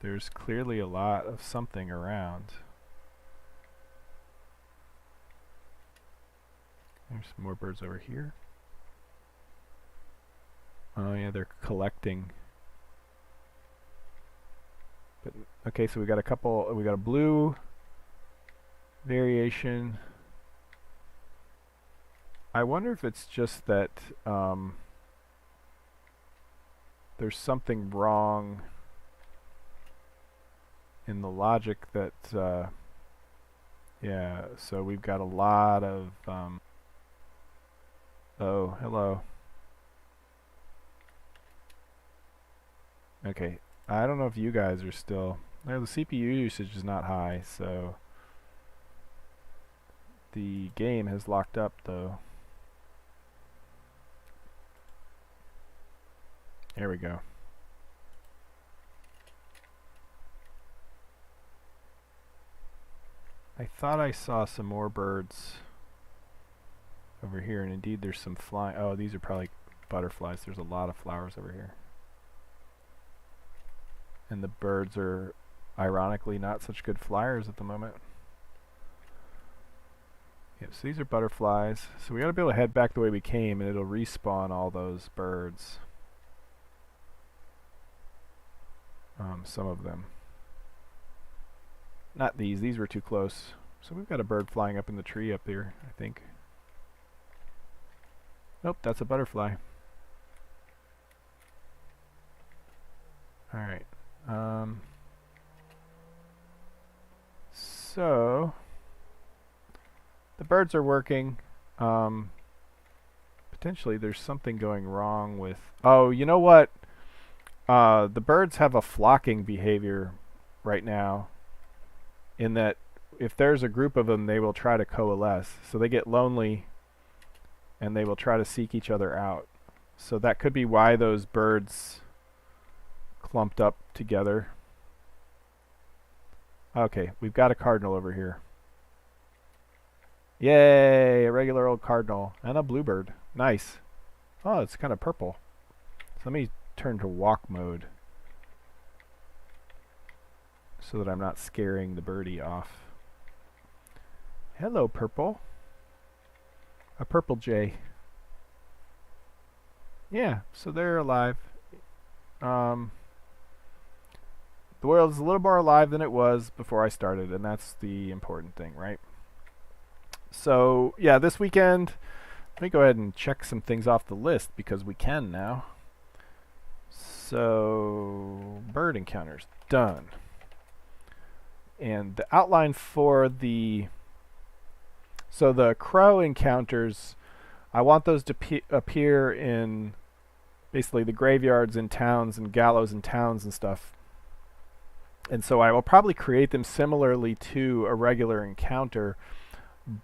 There's clearly a lot of something around. There's some more birds over here. Oh yeah, they're collecting. But okay, so we got a couple. We got a blue variation. I wonder if it's just that there's something wrong in the logic that yeah, so we've got a lot of oh, hello. Okay, I don't know if you guys are still no, the CPU usage is not high, so the game has locked up though. There we go. I thought I saw some more birds over here, and indeed there's some oh, these are probably butterflies. There's a lot of flowers over here. And the birds are ironically not such good flyers at the moment. Yep, so these are butterflies. So we gotta be able to head back the way we came, and it'll respawn all those birds. Some of them. Not these. These were too close. So we've got a bird flying up in the tree up here, I think. Nope, that's a butterfly. Alright. So the birds are working. Potentially there's something going wrong with... Oh, you know what? The birds have a flocking behavior right now, in that if there's a group of them, they will try to coalesce. So they get lonely and they will try to seek each other out. So that could be why those birds clumped up together. Okay, we've got a cardinal over here. Yay, a regular old cardinal and a bluebird. Nice. Oh, it's kind of purple. So let me turn to walk mode so that I'm not scaring the birdie off. Hello, purple. A purple jay. Yeah, so they're alive. The world is a little more alive than it was before I started, and that's the important thing, right? So, yeah, this weekend, let me go ahead and check some things off the list, because we can now. So, bird encounters, done. And the outline for the... So the crow encounters, I want those to appear in basically the graveyards in towns and gallows in towns and stuff. And so I will probably create them similarly to a regular encounter,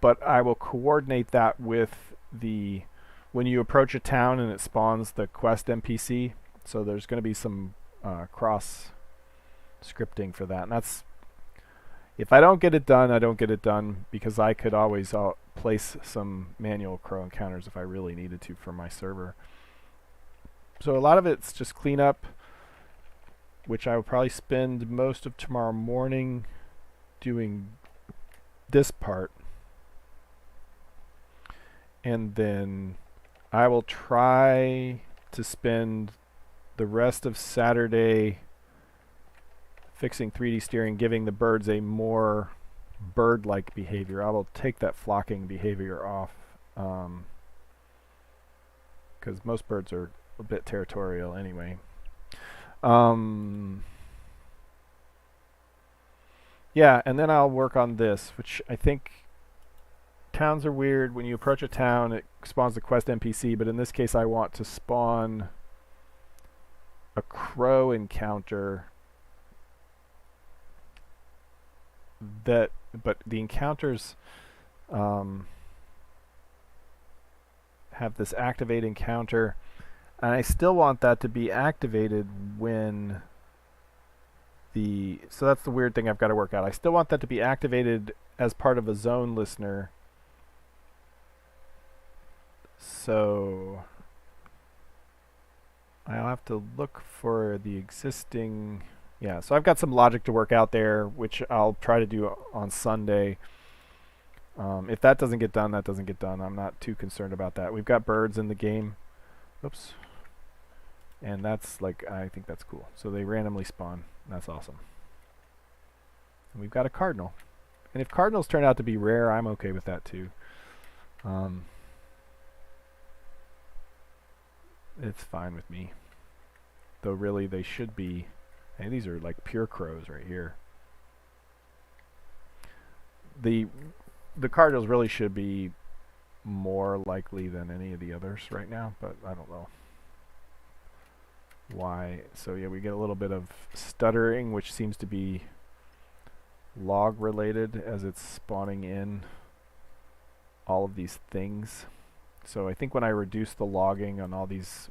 but I will coordinate that with the... When you approach a town and it spawns the quest NPC, so there's going to be some cross scripting for that. And that's... If I don't get it done, I don't get it done, because I could always place some manual crow encounters if I really needed to for my server. So a lot of it's just cleanup, which I will probably spend most of tomorrow morning doing this part. And then I will try to spend the rest of Saturday fixing 3D steering, giving the birds a more bird-like behavior. I will take that flocking behavior off, because most birds are a bit territorial anyway. Yeah, and then I'll work on this, which I think towns are weird. When you approach a town, it spawns the quest NPC, but in this case I want to spawn a crow encounter but the encounters have this activate encounter, and I still want that to be activated when so that's the weird thing I've got to work out. I still want that to be activated as part of a zone listener. So I'll have to look for the existing... Yeah, so I've got some logic to work out there, which I'll try to do on Sunday. If that doesn't get done, that doesn't get done. I'm not too concerned about that. We've got birds in the game. Oops. And that's like, I think that's cool. So they randomly spawn. That's awesome. And we've got a cardinal. And if cardinals turn out to be rare, I'm okay with that too. It's fine with me. Though really they should be... And these are like pure crows right here. The cardinals really should be more likely than any of the others right now, but I don't know why. So yeah, we get a little bit of stuttering, which seems to be log related as it's spawning in all of these things. So I think when I reduce the logging on all these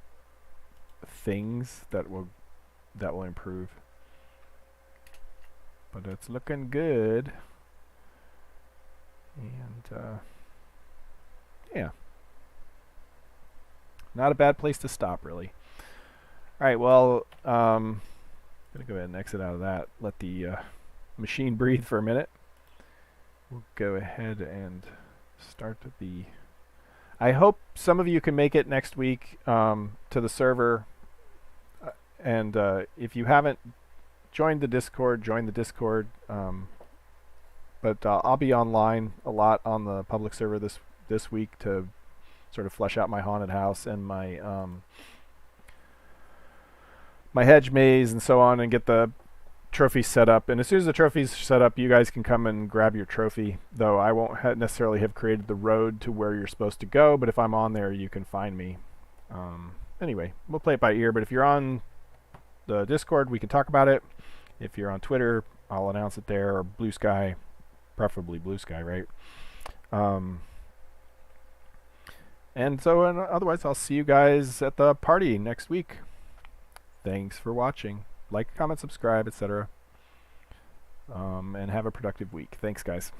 things, that will improve. But it's looking good. And yeah, not a bad place to stop, really. All right, well, I'm going to go ahead and exit out of that. Let the machine breathe for a minute. We'll go ahead and start the... I hope some of you can make it next week to the server. And if you haven't joined the Discord, join the Discord. But I'll be online a lot on the public server this week to sort of flesh out my haunted house and my my hedge maze and so on, and get the trophies set up. And as soon as the trophies set up, you guys can come and grab your trophy, though I won't necessarily have created the road to where you're supposed to go, but if I'm on there, you can find me. Anyway, we'll play it by ear, but if you're on the Discord, we can talk about it. If you're on Twitter, I'll announce it there, or Blue Sky, preferably Blue Sky, right? And so otherwise, I'll see you guys at the party next week. Thanks for watching. Like, comment, subscribe, etc. And have a productive week. Thanks, guys.